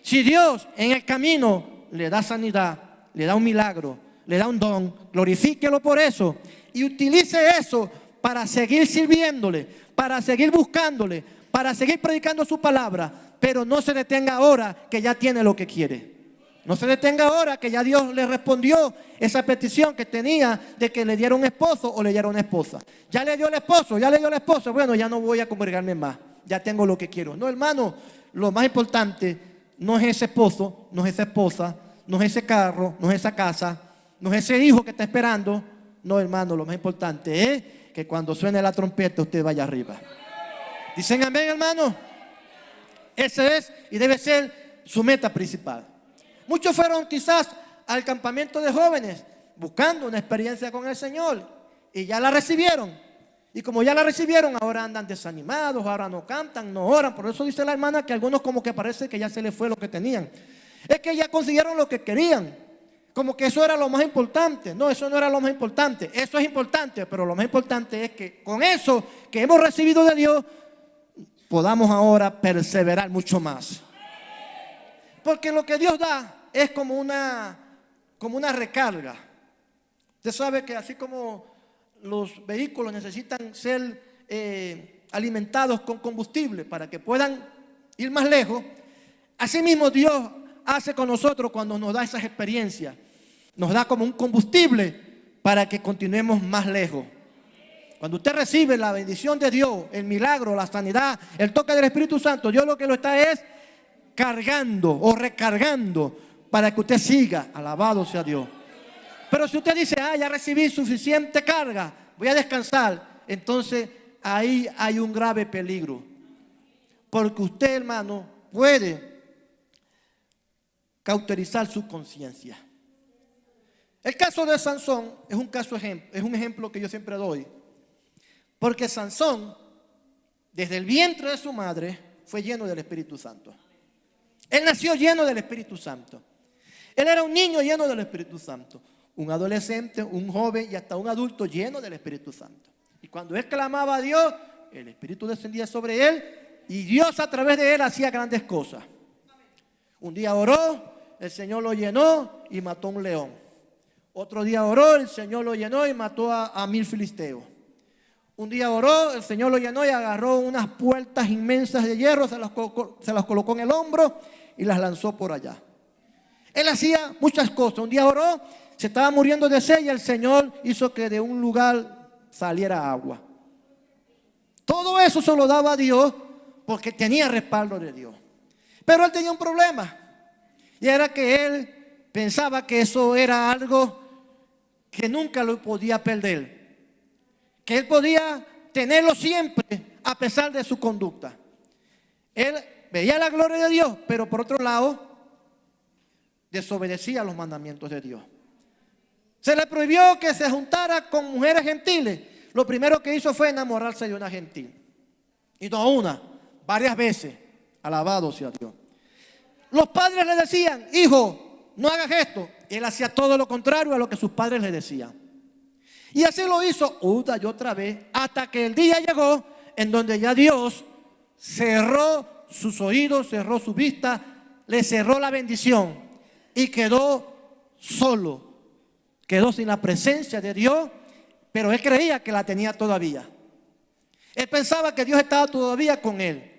Si Dios en el camino le da sanidad, le da un milagro, le da un don, glorifíquelo por eso y utilice eso para seguir sirviéndole, para seguir buscándole, para seguir predicando su palabra, pero no se detenga ahora que ya tiene lo que quiere. No se detenga ahora que ya Dios le respondió esa petición que tenía de que le diera un esposo o le diera una esposa. Ya le dio el esposo, ya le dio el esposo. Bueno, ya no voy a congregarme más, ya tengo lo que quiero. No, hermano, lo más importante no es ese esposo, no es esa esposa, no es ese carro, no es esa casa, no es ese hijo que está esperando. No, hermano, lo más importante es que cuando suene la trompeta usted vaya arriba. Dicen amén, hermano. Ese es y debe ser su meta principal. Muchos fueron quizás al campamento de jóvenes buscando una experiencia con el Señor y ya la recibieron. Y como ya la recibieron, ahora andan desanimados, ahora no cantan, no oran. Por eso dice la hermana que algunos como que parece que ya se les fue lo que tenían. Es que ya consiguieron lo que querían. Como que eso era lo más importante. No, eso no era lo más importante. Eso es importante, pero lo más importante es que con eso que hemos recibido de Dios, podamos ahora perseverar mucho más. Porque lo que Dios da es como una recarga. Usted sabe que así como los vehículos necesitan ser alimentados con combustible para que puedan ir más lejos, así mismo Dios hace con nosotros cuando nos da esas experiencias. Nos da como un combustible para que continuemos más lejos. Cuando usted recibe la bendición de Dios, el milagro, la sanidad, el toque del Espíritu Santo, Dios lo que lo está es cargando o recargando para que usted siga. Alabado sea Dios. Pero si usted dice, ya recibí suficiente carga, voy a descansar, entonces ahí hay un grave peligro. Porque usted, hermano, puede cauterizar su conciencia. El caso de Sansón es un ejemplo que yo siempre doy. Porque Sansón, desde el vientre de su madre, fue lleno del Espíritu Santo. Él nació lleno del Espíritu Santo. Él era un niño lleno del Espíritu Santo. Un adolescente, un joven y hasta un adulto lleno del Espíritu Santo. Y cuando él clamaba a Dios, el Espíritu descendía sobre él y Dios a través de él hacía grandes cosas. Un día oró, el Señor lo llenó y mató a un león. Otro día oró, el Señor lo llenó y mató a 1000 filisteos. Un día oró, el Señor lo llenó y agarró unas puertas inmensas de hierro, se las colocó en el hombro y las lanzó por allá. Él hacía muchas cosas. Un día oró, se estaba muriendo de sed y el Señor hizo que de un lugar saliera agua. Todo eso se lo daba a Dios porque tenía respaldo de Dios. Pero él tenía un problema y era que él pensaba que eso era algo que nunca lo podía perder, que él podía tenerlo siempre a pesar de su conducta. Él veía la gloria de Dios, pero por otro lado, desobedecía los mandamientos de Dios. Se le prohibió que se juntara con mujeres gentiles. Lo primero que hizo fue enamorarse de una gentil. Y no una, varias veces. Alabado sea Dios. Los padres le decían: hijo, no hagas esto. Él hacía todo lo contrario a lo que sus padres le decían. Y así lo hizo una y otra vez, hasta que el día llegó en donde ya Dios cerró sus oídos, cerró su vista, le cerró la bendición y quedó solo. Quedó sin la presencia de Dios, pero él creía que la tenía todavía. Él pensaba que Dios estaba todavía con él.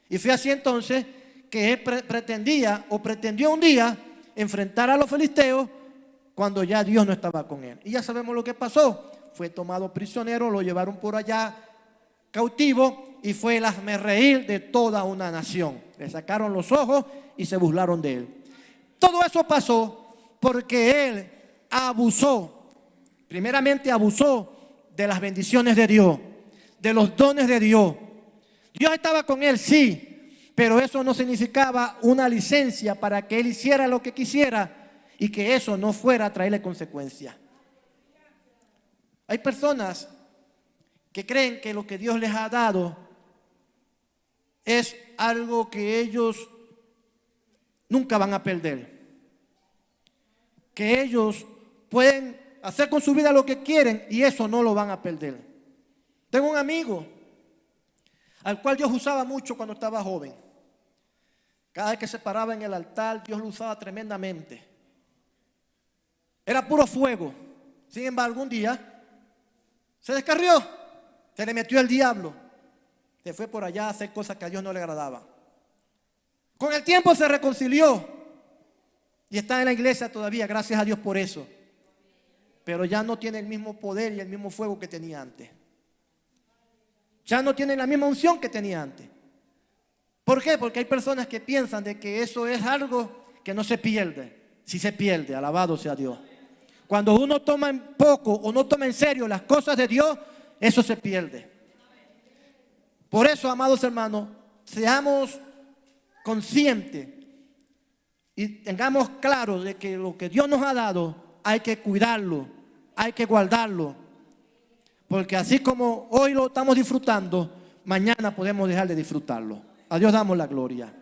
Y fue así entonces que él pretendió un día enfrentar a los filisteos cuando ya Dios no estaba con él. Y ya sabemos lo que pasó. Fue tomado prisionero, lo llevaron por allá cautivo y fue el hazmerreír de toda una nación. Le sacaron los ojos y se burlaron de él. Todo eso pasó porque él abusó. Primeramente abusó de las bendiciones de Dios, de los dones de Dios. Dios estaba con él, sí, pero eso no significaba una licencia para que él hiciera lo que quisiera y que eso no fuera a traerle consecuencias. Hay personas que creen que lo que Dios les ha dado es algo que ellos nunca van a perder, que ellos pueden hacer con su vida lo que quieren y eso no lo van a perder. Tengo un amigo al cual Dios usaba mucho cuando estaba joven. Cada vez que se paraba en el altar, Dios lo usaba tremendamente. Era puro fuego. Sin embargo, un día se descarrió, se le metió el diablo, se fue por allá a hacer cosas que a Dios no le agradaban. Con el tiempo se reconcilió y está en la iglesia todavía, gracias a Dios por eso. Pero ya no tiene el mismo poder y el mismo fuego que tenía antes. Ya no tiene la misma unción que tenía antes. ¿Por qué? Porque hay personas que piensan de que eso es algo que no se pierde. Sí se pierde, alabado sea Dios. Cuando uno toma en poco o no toma en serio las cosas de Dios, eso se pierde. Por eso, amados hermanos, seamos conscientes y tengamos claro de que lo que Dios nos ha dado hay que cuidarlo, hay que guardarlo. Porque así como hoy lo estamos disfrutando, mañana podemos dejar de disfrutarlo. A Dios damos la gloria.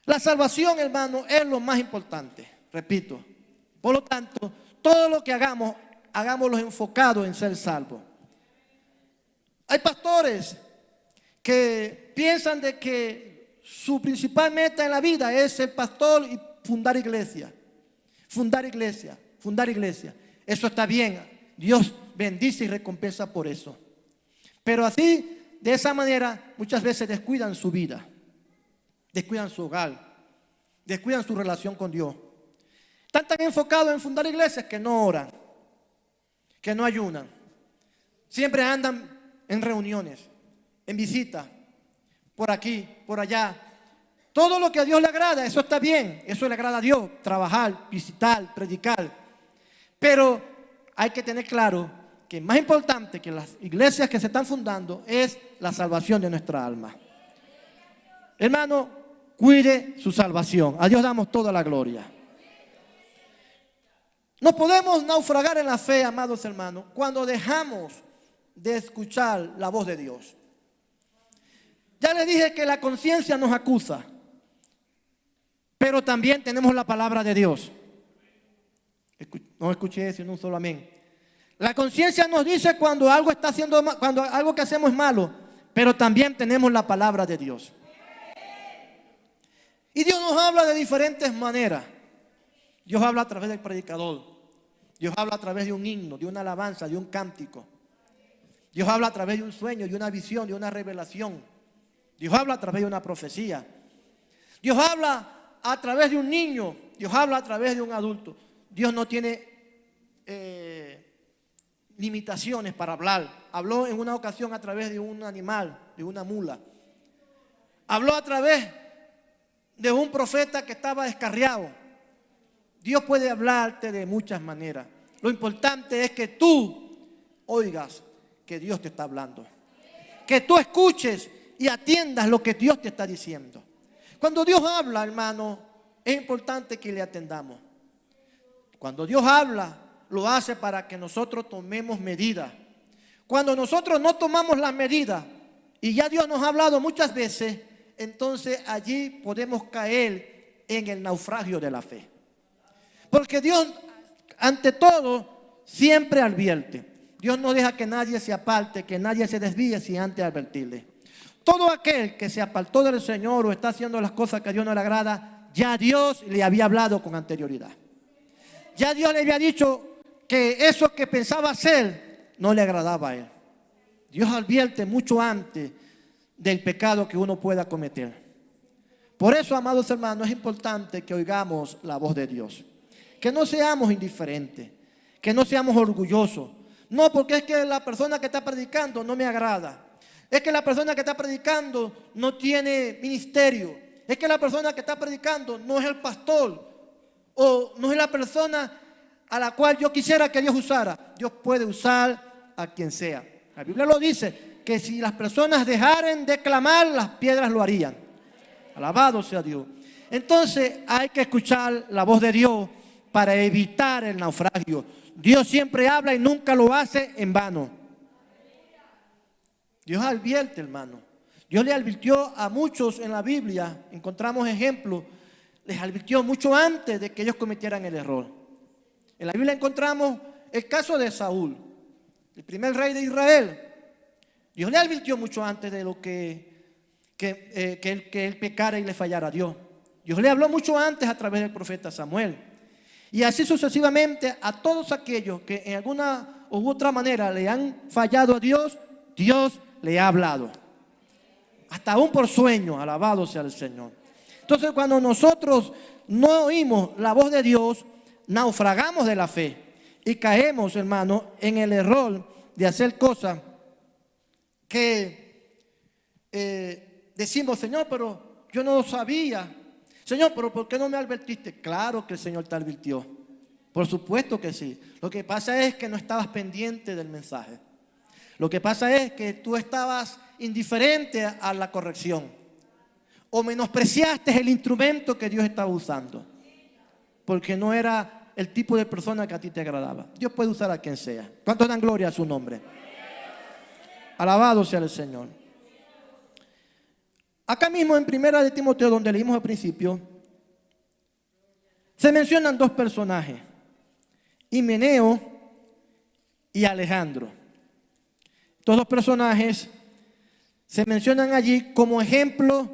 La salvación, hermano, es lo más importante. Repito. Por lo tanto, todo lo que hagamos, hagámoslo enfocado en ser salvos. Hay pastores que piensan de que su principal meta en la vida es ser pastor y fundar iglesia. Fundar iglesia, fundar iglesia. Eso está bien. Dios bendice y recompensa por eso. Pero así, de esa manera, muchas veces descuidan su vida, descuidan su hogar, descuidan su relación con Dios. Están tan enfocados en fundar iglesias que no oran, que no ayunan. Siempre andan en reuniones, en visitas, por aquí, por allá. Todo lo que a Dios le agrada, eso está bien, eso le agrada a Dios, trabajar, visitar, predicar. Pero hay que tener claro que más importante que las iglesias que se están fundando es la salvación de nuestra alma. Hermano, cuide su salvación. A Dios damos toda la gloria. No podemos naufragar en la fe, amados hermanos, cuando dejamos de escuchar la voz de Dios. Ya les dije que la conciencia nos acusa, pero también tenemos la palabra de Dios. No escuché sino un solo amén. La conciencia nos dice cuando algo está haciendo, cuando algo que hacemos es malo, pero también tenemos la palabra de Dios. Y Dios nos habla de diferentes maneras. Dios habla a través del predicador. Dios habla a través de un himno, de una alabanza, de un cántico. Dios habla a través de un sueño, de una visión, de una revelación. Dios habla a través de una profecía. Dios habla a través de un niño. Dios habla a través de un adulto. Dios no tiene limitaciones para hablar. Habló en una ocasión a través de un animal, de una mula. Habló a través de un profeta que estaba descarriado. Dios puede hablarte de muchas maneras. Lo importante es que tú oigas que Dios te está hablando. que tú escuches y atiendas lo que Dios te está diciendo. Cuando Dios habla, hermano, es importante que le atendamos. Cuando Dios habla, lo hace para que nosotros tomemos medidas. Cuando nosotros no tomamos las medidas y ya Dios nos ha hablado muchas veces, entonces allí podemos caer en el naufragio de la fe. Porque Dios, ante todo, siempre advierte. Dios no deja que nadie se aparte, que nadie se desvíe sin antes advertirle. Todo aquel que se apartó del Señor o está haciendo las cosas que a Dios no le agrada, ya Dios le había hablado con anterioridad. Ya Dios le había dicho que eso que pensaba hacer no le agradaba a él. Dios advierte mucho antes del pecado que uno pueda cometer. Por eso, amados hermanos, es importante que oigamos la voz de Dios. Que no seamos indiferentes, que no seamos orgullosos. No, porque es que la persona que está predicando no me agrada. Es que la persona que está predicando no tiene ministerio. Es que la persona que está predicando no es el pastor. O no es la persona a la cual yo quisiera que Dios usara. Dios puede usar a quien sea. La Biblia lo dice, que si las personas dejaren de clamar, las piedras lo harían. Alabado sea Dios. Entonces hay que escuchar la voz de Dios para evitar el naufragio. Dios siempre habla y nunca lo hace en vano. Dios advierte, hermano. Dios le advirtió a muchos en la Biblia. Encontramos ejemplos. Les advirtió mucho antes de que ellos cometieran el error. En la Biblia encontramos el caso de Saúl, el primer rey de Israel. Dios le advirtió mucho antes de lo que él pecara y le fallara a Dios. Dios le habló mucho antes a través del profeta Samuel. Y así sucesivamente a todos aquellos que en alguna u otra manera le han fallado a Dios, Dios le ha hablado. Hasta aún por sueño, alabado sea el Señor. Entonces, cuando nosotros no oímos la voz de Dios, naufragamos de la fe y caemos, hermano, en el error de hacer cosas que decimos, Señor, pero yo no lo sabía. Señor, pero ¿por qué no me advertiste? Claro que el Señor te advirtió. Por supuesto que sí. Lo que pasa es que no estabas pendiente del mensaje. Lo que pasa es que tú estabas indiferente a la corrección. O menospreciaste el instrumento que Dios estaba usando. Porque no era el tipo de persona que a ti te agradaba. Dios puede usar a quien sea. ¿Cuántos dan gloria a su nombre? Alabado sea el Señor. Acá mismo en 1 de Timoteo, donde leímos al principio, se mencionan dos personajes, Himeneo y Alejandro. Estos dos personajes se mencionan allí como ejemplo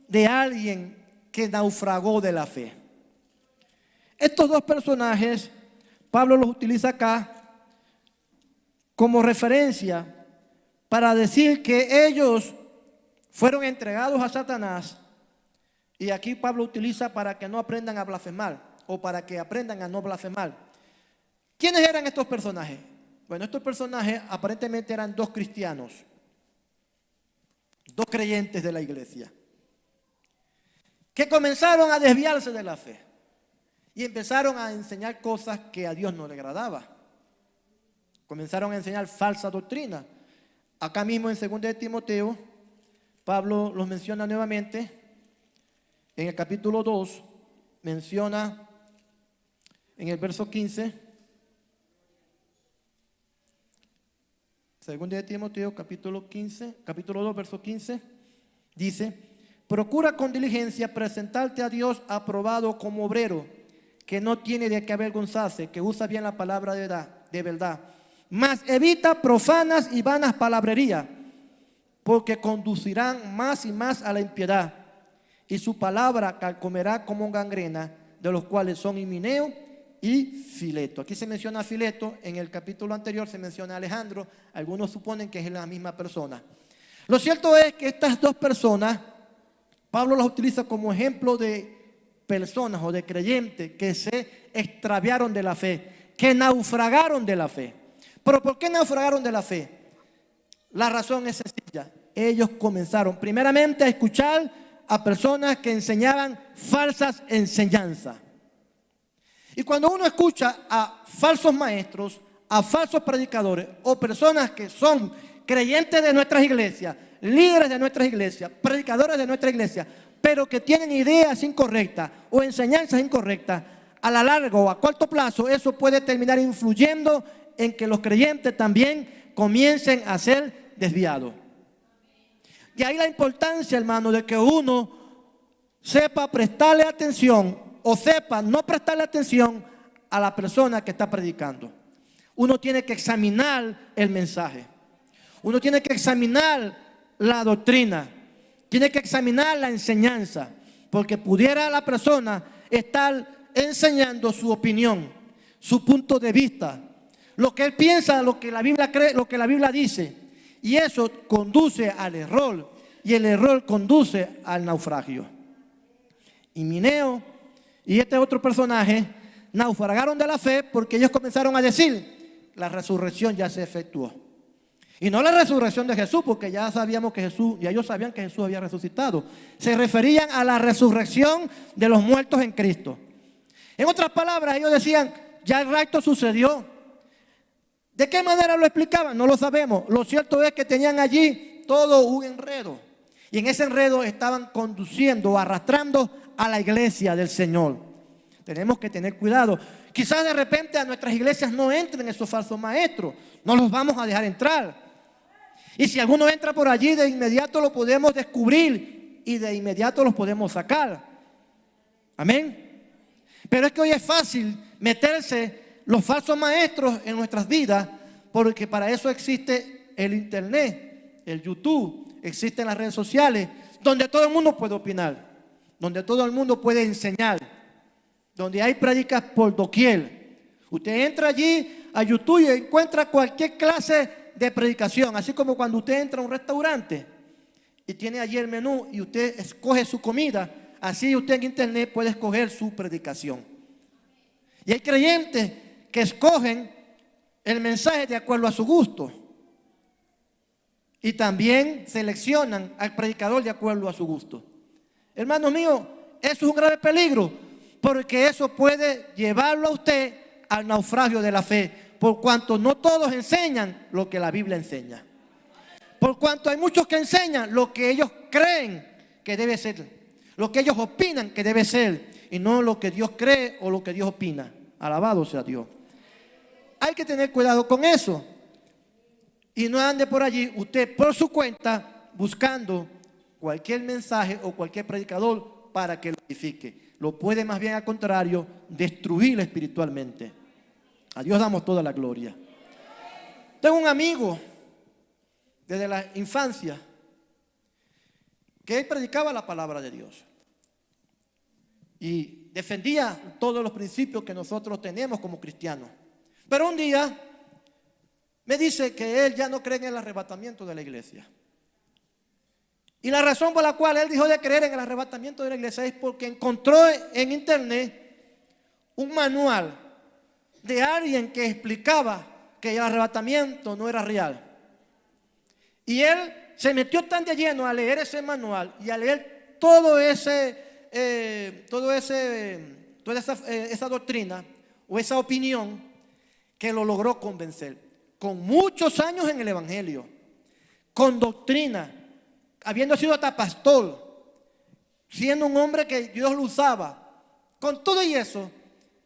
de alguien que naufragó de la fe. Estos dos personajes, Pablo los utiliza acá como referencia para decir que ellos fueron entregados a Satanás, y aquí Pablo utiliza para que no aprendan a blasfemar o para que aprendan a no blasfemar. ¿Quiénes eran estos personajes? Bueno, estos personajes aparentemente eran dos cristianos, dos creyentes de la iglesia, que comenzaron a desviarse de la fe y empezaron a enseñar cosas que a Dios no le agradaba. Comenzaron a enseñar falsa doctrina. Acá mismo en 2 de Timoteo, Pablo los menciona nuevamente. En el capítulo 2 menciona en el verso 15, 2 de Timoteo capítulo 2 verso 15, dice: procura con diligencia presentarte a Dios aprobado como obrero, que no tiene de qué avergonzarse, que usa bien la palabra de verdad, mas evita profanas y vanas palabrerías, porque conducirán más y más a la impiedad, y su palabra carcomerá como gangrena, de los cuales son Himeneo y Fileto. Aquí se menciona a Fileto, en el capítulo anterior se menciona a Alejandro. Algunos suponen que es la misma persona. Lo cierto es que estas dos personas, Pablo las utiliza como ejemplo de personas o de creyentes que se extraviaron de la fe, que naufragaron de la fe. ¿Pero por qué naufragaron de la fe? La razón es sencilla. Ellos comenzaron primeramente a escuchar a personas que enseñaban falsas enseñanzas. Y cuando uno escucha a falsos maestros, a falsos predicadores o personas que son creyentes de nuestras iglesias, líderes de nuestras iglesias, predicadores de nuestra iglesia, pero que tienen ideas incorrectas o enseñanzas incorrectas, a la larga o a corto plazo, eso puede terminar influyendo en que los creyentes también comiencen a ser desviados. Y ahí la importancia, hermano, de que uno sepa prestarle atención o sepa no prestarle atención a la persona que está predicando. Uno tiene que examinar el mensaje. Uno tiene que examinar la doctrina. Tiene que examinar la enseñanza. Porque pudiera la persona estar enseñando su opinión, su punto de vista, lo que él piensa, lo que la Biblia cree, lo que la Biblia dice. Y eso conduce al error. Y el error conduce al naufragio. Himeneo y este otro personaje naufragaron de la fe porque ellos comenzaron a decir: la resurrección ya se efectuó. Y no la resurrección de Jesús, porque ya sabíamos que Jesús, ya ellos sabían que Jesús había resucitado. Se referían a la resurrección de los muertos en Cristo. En otras palabras, ellos decían: ya el rapto sucedió. ¿De qué manera lo explicaban? No lo sabemos. Lo cierto es que tenían allí todo un enredo. Y en ese enredo estaban conduciendo, arrastrando a la iglesia del Señor. Tenemos que tener cuidado. Quizás de repente a nuestras iglesias no entren esos falsos maestros. No los vamos a dejar entrar. Y si alguno entra por allí, de inmediato lo podemos descubrir y de inmediato los podemos sacar. Amén. Pero es que hoy es fácil meterse los falsos maestros en nuestras vidas, porque para eso existe el internet, el YouTube, existen las redes sociales, donde todo el mundo puede opinar, donde todo el mundo puede enseñar, donde hay prédicas por doquier. Usted entra allí a YouTube y encuentra cualquier clase de predicación, así como cuando usted entra a un restaurante y tiene allí el menú y usted escoge su comida, así usted en internet puede escoger su predicación. Y hay creyentes que escogen el mensaje de acuerdo a su gusto y también seleccionan al predicador de acuerdo a su gusto. Hermanos míos, eso es un grave peligro, porque eso puede llevarlo a usted al naufragio de la fe, por cuanto no todos enseñan lo que la Biblia enseña. Por cuanto hay muchos que enseñan lo que ellos creen que debe ser, lo que ellos opinan que debe ser, y no lo que Dios cree o lo que Dios opina. Alabado sea Dios. Hay que tener cuidado con eso. Y no ande por allí usted por su cuenta buscando cualquier mensaje o cualquier predicador para que lo edifique. Lo puede más bien al contrario destruir espiritualmente. A Dios damos toda la gloria. Tengo un amigo desde la infancia que él predicaba la palabra de Dios y defendía todos los principios que nosotros tenemos como cristianos. Pero un día me dice que él ya no cree en el arrebatamiento de la iglesia. Y la razón por la cual él dejó de creer en el arrebatamiento de la iglesia es porque encontró en internet un manual de alguien que explicaba que el arrebatamiento no era real. Y él se metió tan de lleno a leer ese manual y a leer toda esa doctrina o esa opinión, que lo logró convencer. Con muchos años en el evangelio, con doctrina, habiendo sido hasta pastor, siendo un hombre que Dios lo usaba, con todo y eso,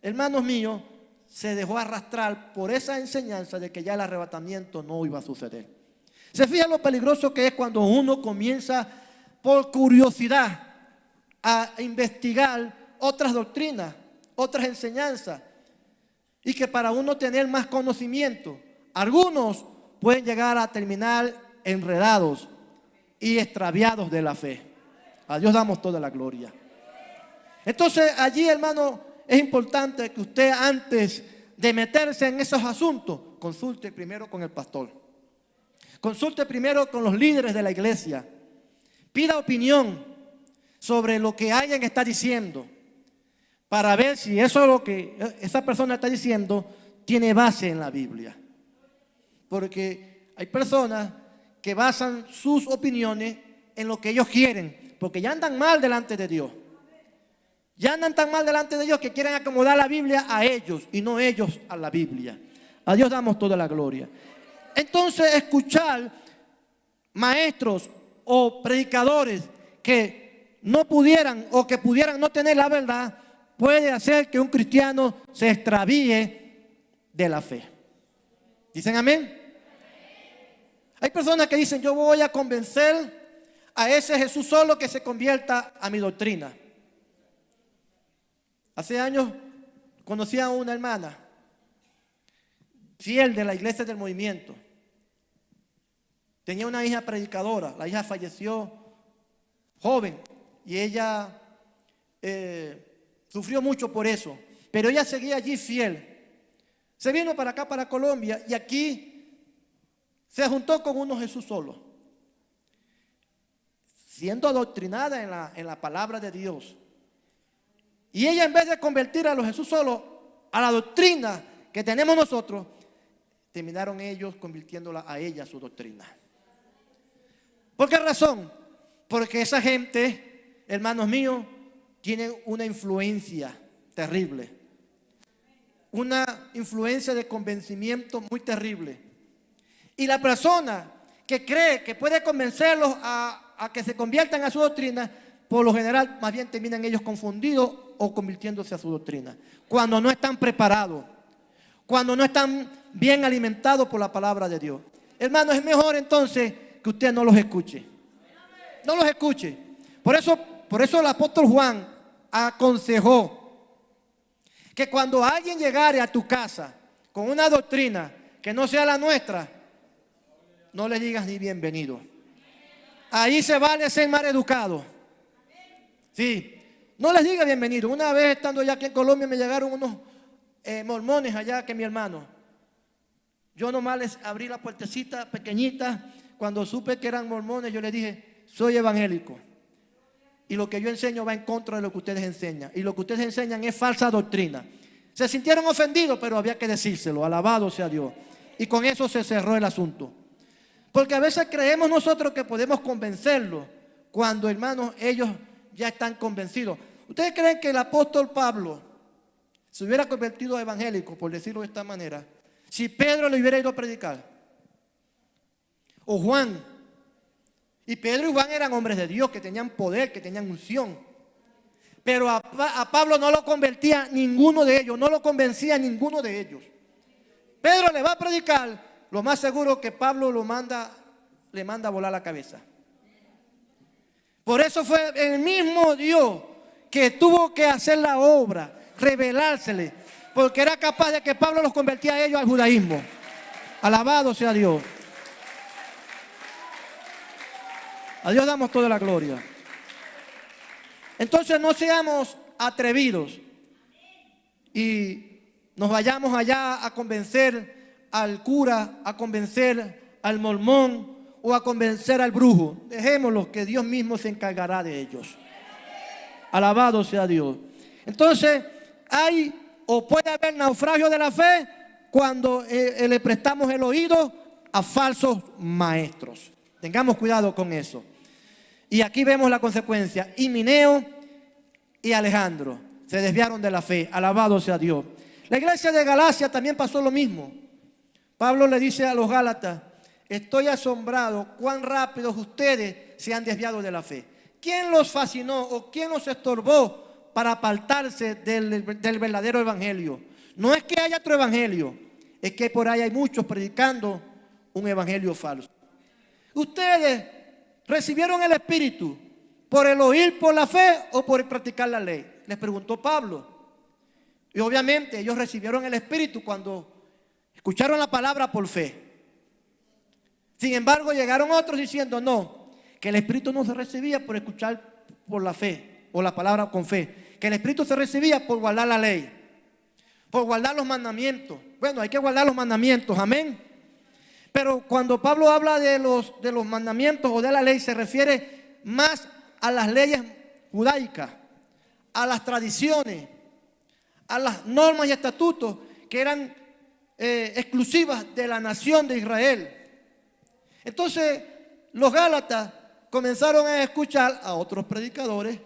hermanos míos, se dejó arrastrar por esa enseñanza de que ya el arrebatamiento no iba a suceder. Se fija lo peligroso que es cuando uno comienza por curiosidad a investigar otras doctrinas, otras enseñanzas, y que para uno tener más conocimiento, algunos pueden llegar a terminar enredados y extraviados de la fe. A Dios damos toda la gloria. Entonces allí, hermano, es importante que usted, antes de meterse en esos asuntos, consulte primero con el pastor. Consulte primero con los líderes de la iglesia. Pida opinión sobre lo que alguien está diciendo, para ver si eso es lo que esa persona está diciendo tiene base en la Biblia. Porque hay personas que basan sus opiniones en lo que ellos quieren, porque ya andan mal delante de Dios. Ya andan tan mal delante de Dios que quieren acomodar la Biblia a ellos y no ellos a la Biblia. A Dios damos toda la gloria. Entonces, escuchar maestros o predicadores que no pudieran o que pudieran no tener la verdad, puede hacer que un cristiano se extravíe de la fe. ¿Dicen amén? Hay personas que dicen: yo voy a convencer a ese Jesús solo que se convierta a mi doctrina. Hace años conocí a una hermana fiel de la iglesia del movimiento. Tenía una hija predicadora. La hija falleció joven y ella sufrió mucho por eso, pero ella seguía allí fiel. Se vino para acá, para Colombia, y aquí se juntó con unos Jesús solos, siendo adoctrinada en la palabra de Dios. Y ella, en vez de convertir a los Jesús solos a la doctrina que tenemos nosotros, terminaron ellos convirtiéndola a ella a su doctrina. ¿Por qué razón? Porque esa gente, hermanos míos, tiene una influencia terrible. Una influencia de convencimiento muy terrible. Y la persona que cree que puede convencerlos a que se conviertan a su doctrina, por lo general más bien terminan ellos confundidos o convirtiéndose a su doctrina, cuando no están preparados, cuando no están bien alimentados por la palabra de Dios. Hermanos, es mejor entonces que usted no los escuche. No los escuche. Por eso el apóstol Juan aconsejó que cuando alguien llegare a tu casa con una doctrina que no sea la nuestra, no le digas ni bienvenido. Ahí se vale ser mal educado. Sí, no les diga bienvenido. Una vez estando ya aquí en Colombia me llegaron unos mormones allá que mi hermano. Yo nomás les abrí la puertecita pequeñita. Cuando supe que eran mormones, yo les dije: soy evangélico. Y lo que yo enseño va en contra de lo que ustedes enseñan. Y lo que ustedes enseñan es falsa doctrina. Se sintieron ofendidos, pero había que decírselo. Alabado sea Dios. Y con eso se cerró el asunto. Porque a veces creemos nosotros que podemos convencerlos, cuando, hermanos, ellos ya están convencidos. ¿Ustedes creen que el apóstol Pablo se hubiera convertido a evangélico, por decirlo de esta manera, si Pedro le hubiera ido a predicar? O Juan. Y Pedro y Juan eran hombres de Dios, que tenían poder, que tenían unción. Pero a Pablo no lo convertía ninguno de ellos, no lo convencía ninguno de ellos. Pedro le va a predicar, lo más seguro que Pablo le manda a volar la cabeza. Por eso fue el mismo Dios que tuvo que hacer la obra, revelársele, porque era capaz de que Pablo los convertía a ellos al judaísmo. Alabado sea Dios. A Dios damos toda la gloria. Entonces no seamos atrevidos y nos vayamos allá a convencer al cura, a convencer al mormón o a convencer al brujo. Dejémoslo, que Dios mismo se encargará de ellos. Alabado sea Dios. Entonces hay o puede haber naufragio de la fe cuando le prestamos el oído a falsos maestros. Tengamos cuidado con eso. Y aquí vemos la consecuencia. Himeneo y Alejandro se desviaron de la fe. Alabado sea Dios. La iglesia de Galacia también pasó lo mismo. Pablo le dice a los Gálatas: estoy asombrado cuán rápido ustedes se han desviado de la fe. ¿Quién los fascinó o quién los estorbó para apartarse del verdadero evangelio? No es que haya otro evangelio, es que por ahí hay muchos predicando un evangelio falso. Ustedes recibieron el Espíritu por el oír por la fe o por practicar la ley, les preguntó Pablo. Y obviamente ellos recibieron el Espíritu cuando escucharon la palabra por fe. Sin embargo, llegaron otros diciendo no, que el Espíritu no se recibía por escuchar por la fe o la palabra con fe, que el Espíritu se recibía por guardar la ley, por guardar los mandamientos. Bueno, hay que guardar los mandamientos, amén. Pero cuando Pablo habla de los mandamientos o de la ley, se refiere más a las leyes judaicas, a las tradiciones, a las normas y estatutos que eran exclusivas de la nación de Israel. Entonces los Gálatas comenzaron a escuchar a otros predicadores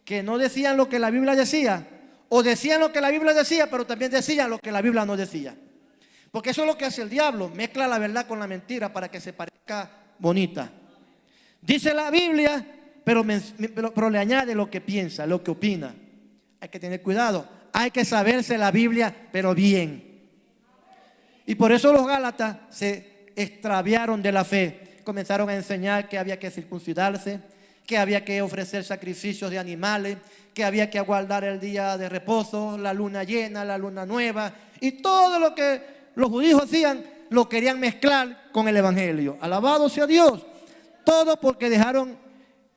que no decían lo que la Biblia decía, o decían lo que la Biblia decía, pero también decían lo que la Biblia no decía. Porque eso es lo que hace el diablo, mezcla la verdad con la mentira para que se parezca bonita. Dice la Biblia, pero le añade lo que piensa, lo que opina. Hay que tener cuidado, hay que saberse la Biblia, pero bien. Y por eso los Gálatas se extraviaron de la fe. Comenzaron a enseñar que había que circuncidarse, que había que ofrecer sacrificios de animales, que había que aguardar el día de reposo, la luna llena, la luna nueva, y todo lo que los judíos hacían lo querían mezclar con el evangelio. Alabado sea Dios. Todo porque dejaron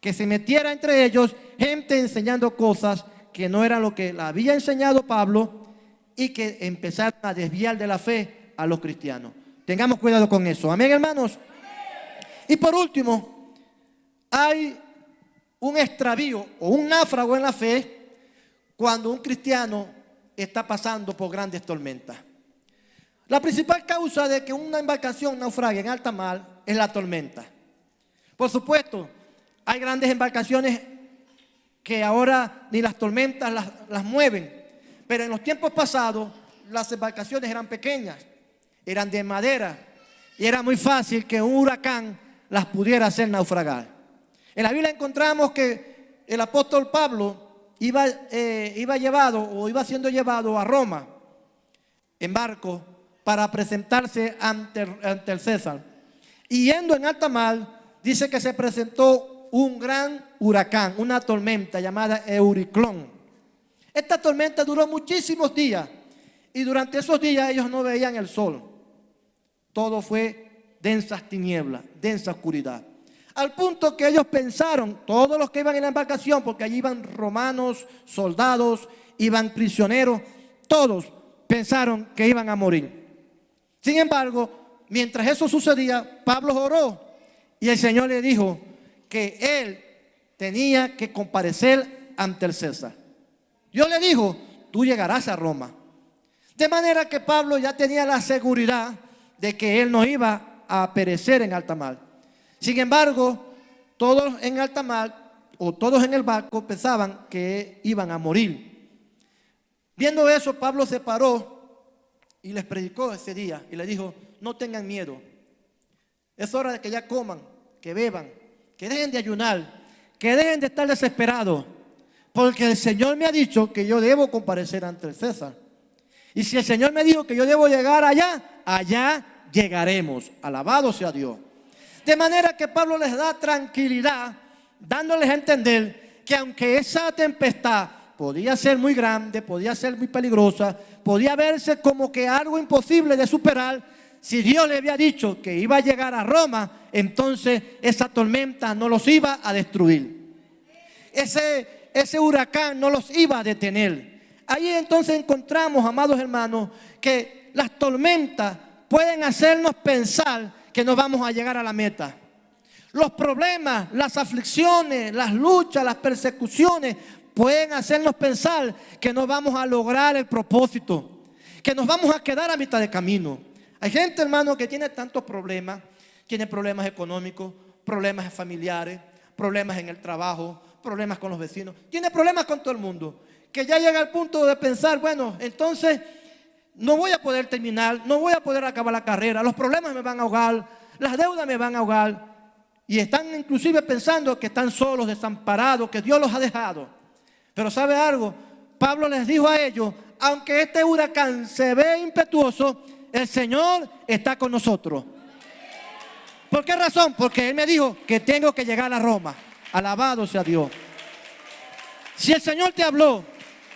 que se metiera entre ellos gente enseñando cosas que no eran lo que le había enseñado Pablo, y que empezaron a desviar de la fe a los cristianos. Tengamos cuidado con eso. Amén, hermanos. Y por último, hay un extravío o un náufrago en la fe cuando un cristiano está pasando por grandes tormentas. La principal causa de que una embarcación naufrague en alta mar es la tormenta. Por supuesto, hay grandes embarcaciones que ahora ni las tormentas las mueven, pero en los tiempos pasados las embarcaciones eran pequeñas, eran de madera, y era muy fácil que un huracán las pudiera hacer naufragar. En la Biblia encontramos que el apóstol Pablo iba siendo llevado a Roma en barco para presentarse ante el César. Y yendo en alta mar, dice que se presentó un gran huracán, una tormenta llamada Euriclón. Esta tormenta duró muchísimos días, y durante esos días ellos no veían el sol. Todo fue densas tinieblas, densa oscuridad. Al punto que ellos pensaron, todos los que iban en la embarcación, porque allí iban romanos, soldados, iban prisioneros, todos pensaron que iban a morir. Sin embargo, mientras eso sucedía, Pablo oró y el Señor le dijo que él tenía que comparecer ante el César. Dios le dijo, tú llegarás a Roma. De manera que Pablo ya tenía la seguridad de que él no iba a perecer en alta mar. Sin embargo, todos en alta mar o todos en el barco pensaban que iban a morir. Viendo eso, Pablo se paró y les predicó ese día y les dijo, no tengan miedo. Es hora de que ya coman, que beban, que dejen de ayunar, que dejen de estar desesperados, porque el Señor me ha dicho que yo debo comparecer ante el César. Y si el Señor me dijo que yo debo llegar allá, allá llegaremos. Alabado sea Dios. De manera que Pablo les da tranquilidad, dándoles a entender que aunque esa tempestad podía ser muy grande, podía ser muy peligrosa, podía verse como que algo imposible de superar, si Dios le había dicho que iba a llegar a Roma, entonces esa tormenta no los iba a destruir. Ese huracán no los iba a detener. Ahí entonces encontramos, amados hermanos, que las tormentas pueden hacernos pensar que no vamos a llegar a la meta. Los problemas, las aflicciones, las luchas, las persecuciones pueden hacernos pensar que no vamos a lograr el propósito, que nos vamos a quedar a mitad de camino. Hay gente, hermano, que tiene tantos problemas, tiene problemas económicos, problemas familiares, problemas en el trabajo, problemas con los vecinos, tiene problemas con todo el mundo, que ya llega al punto de pensar, bueno, entonces no voy a poder terminar, no voy a poder acabar la carrera, los problemas me van a ahogar, las deudas me van a ahogar, y están inclusive pensando que están solos, desamparados, que Dios los ha dejado. Pero ¿sabe algo? Pablo les dijo a ellos, aunque este huracán se ve impetuoso, el Señor está con nosotros. ¿Por qué razón? Porque Él me dijo que tengo que llegar a Roma. Alabado sea Dios. Si el Señor te habló,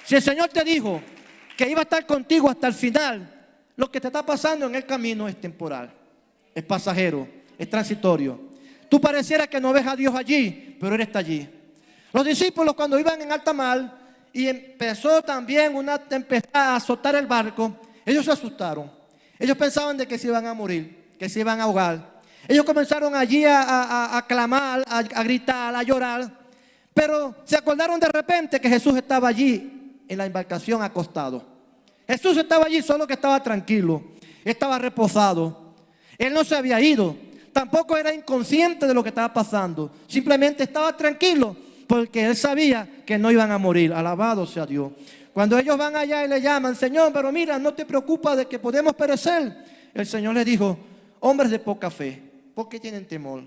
si el Señor te dijo que iba a estar contigo hasta el final, lo que te está pasando en el camino es temporal, es pasajero, es transitorio. Tú pareciera que no ves a Dios allí, pero Él está allí. Los discípulos, cuando iban en alta mar y empezó también una tempestad a azotar el barco, ellos se asustaron. Ellos pensaban de que se iban a morir, que se iban a ahogar. Ellos comenzaron allí a clamar, a gritar, a llorar. Pero se acordaron de repente que Jesús estaba allí en la embarcación acostado. Jesús estaba allí, solo que estaba tranquilo, estaba reposado. Él no se había ido, tampoco era inconsciente de lo que estaba pasando. Simplemente estaba tranquilo porque Él sabía que no iban a morir. Alabado sea Dios. Cuando ellos van allá y le llaman, Señor, pero mira, no te preocupas de que podemos perecer. El Señor les dijo, hombres de poca fe, ¿por qué tienen temor?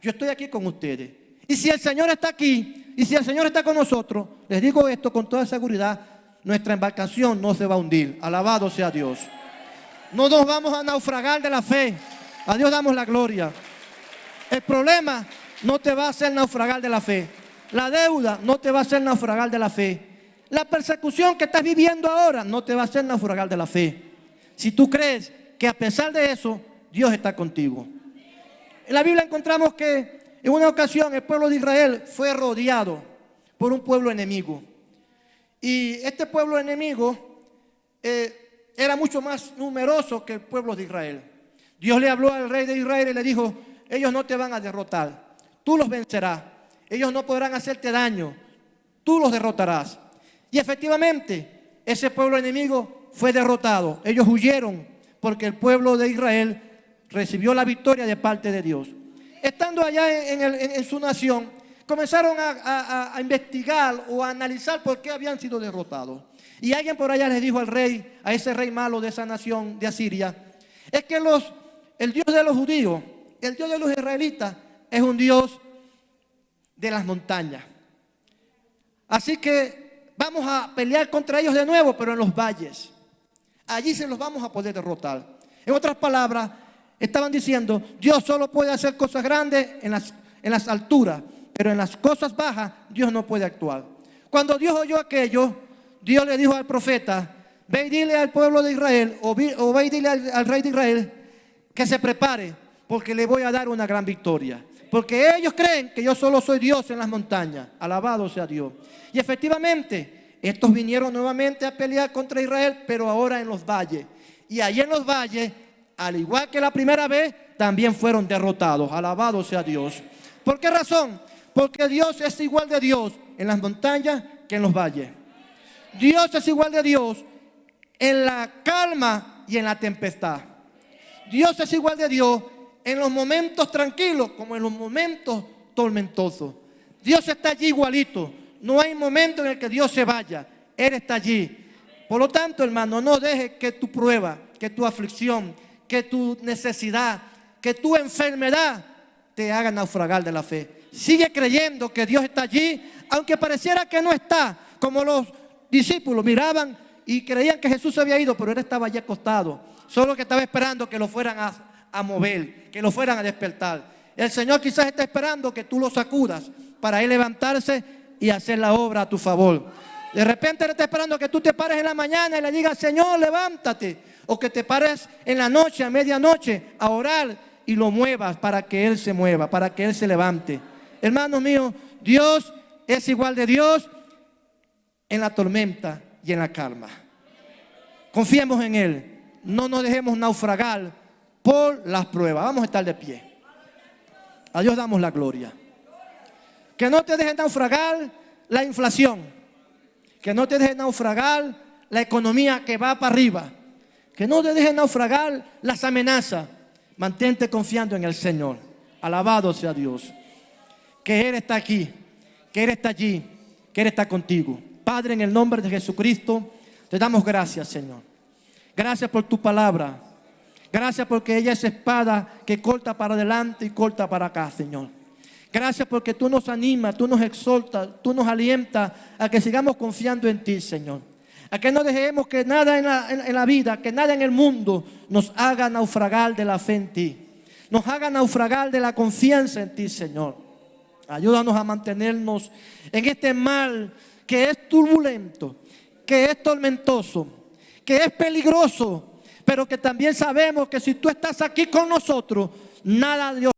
yo estoy aquí con ustedes. Y si el Señor está aquí, y si el Señor está con nosotros, les digo esto con toda seguridad, nuestra embarcación no se va a hundir. Alabado sea Dios. No nos vamos a naufragar de la fe. A Dios damos la gloria. El problema no te va a hacer naufragar de la fe. La deuda no te va a hacer naufragar de la fe. La persecución que estás viviendo ahora no te va a hacer naufragar de la fe. Si tú crees que a pesar de eso, Dios está contigo. En la Biblia encontramos que en una ocasión el pueblo de Israel fue rodeado por un pueblo enemigo. Y este pueblo enemigo era mucho más numeroso que el pueblo de Israel. Dios le habló al rey de Israel y le dijo: ellos no te van a derrotar, tú los vencerás. Ellos no podrán hacerte daño, tú los derrotarás. Y efectivamente, ese pueblo enemigo fue derrotado. Ellos huyeron porque el pueblo de Israel recibió la victoria de parte de Dios. Estando allá en su nación, comenzaron a investigar o a analizar por qué habían sido derrotados. Y alguien por allá les dijo al rey, a ese rey malo de esa nación de Asiria, es que el Dios de los judíos, el Dios de los israelitas, es un Dios de las montañas. Así que vamos a pelear contra ellos de nuevo, pero en los valles. Allí se los vamos a poder derrotar. En otras palabras, estaban diciendo: Dios solo puede hacer cosas grandes en las alturas, pero en las cosas bajas Dios no puede actuar. Cuando Dios oyó aquello, Dios le dijo al profeta: ve y dile al pueblo de Israel, o ve y dile al rey de Israel que se prepare, porque le voy a dar una gran victoria. Porque ellos creen que yo solo soy Dios en las montañas. Alabado sea Dios. Y efectivamente, estos vinieron nuevamente a pelear contra Israel, pero ahora en los valles. Y allí en los valles, al igual que la primera vez, también fueron derrotados. Alabado sea Dios. ¿Por qué razón? Porque Dios es igual de Dios en las montañas que en los valles. Dios es igual de Dios en la calma y en la tempestad. Dios es igual de Dios en los momentos tranquilos como en los momentos tormentosos. Dios está allí igualito. No hay momento en el que Dios se vaya. Él está allí. Por lo tanto, hermano, no dejes que tu prueba, que tu aflicción, que tu necesidad, que tu enfermedad te haga naufragar de la fe. Sigue creyendo que Dios está allí, aunque pareciera que no está. Como los discípulos miraban y creían que Jesús se había ido, pero Él estaba allí acostado. Solo que estaba esperando que lo fueran a mover, que lo fueran a despertar. El Señor quizás está esperando que tú lo sacudas para Él levantarse y hacer la obra a tu favor. De repente Él está esperando que tú te pares en la mañana y le digas: Señor, levántate. O que te pares en la noche, a medianoche, a orar y lo muevas para que Él se mueva, para que Él se levante. Hermanos míos, Dios es igual de Dios en la tormenta y en la calma. Confiemos en Él. No nos dejemos naufragar por las pruebas. Vamos a estar de pie. A Dios damos la gloria. Que no te deje naufragar la inflación. Que no te deje naufragar la economía que va para arriba. Que no te deje naufragar las amenazas. Mantente confiando en el Señor. Alabado sea Dios. Que Él está aquí, que Él está allí, que Él está contigo. Padre, en el nombre de Jesucristo, te damos gracias, Señor. Gracias por tu palabra. Gracias porque ella es espada que corta para adelante y corta para acá, Señor. Gracias porque tú nos animas, tú nos exhortas, tú nos alientas a que sigamos confiando en ti, Señor. A que no dejemos que nada en la vida, que nada en el mundo nos haga naufragar de la fe en ti. Nos haga naufragar de la confianza en ti, Señor. Ayúdanos a mantenernos en este mar que es turbulento, que es tormentoso, que es peligroso, pero que también sabemos que si tú estás aquí con nosotros, nada Dios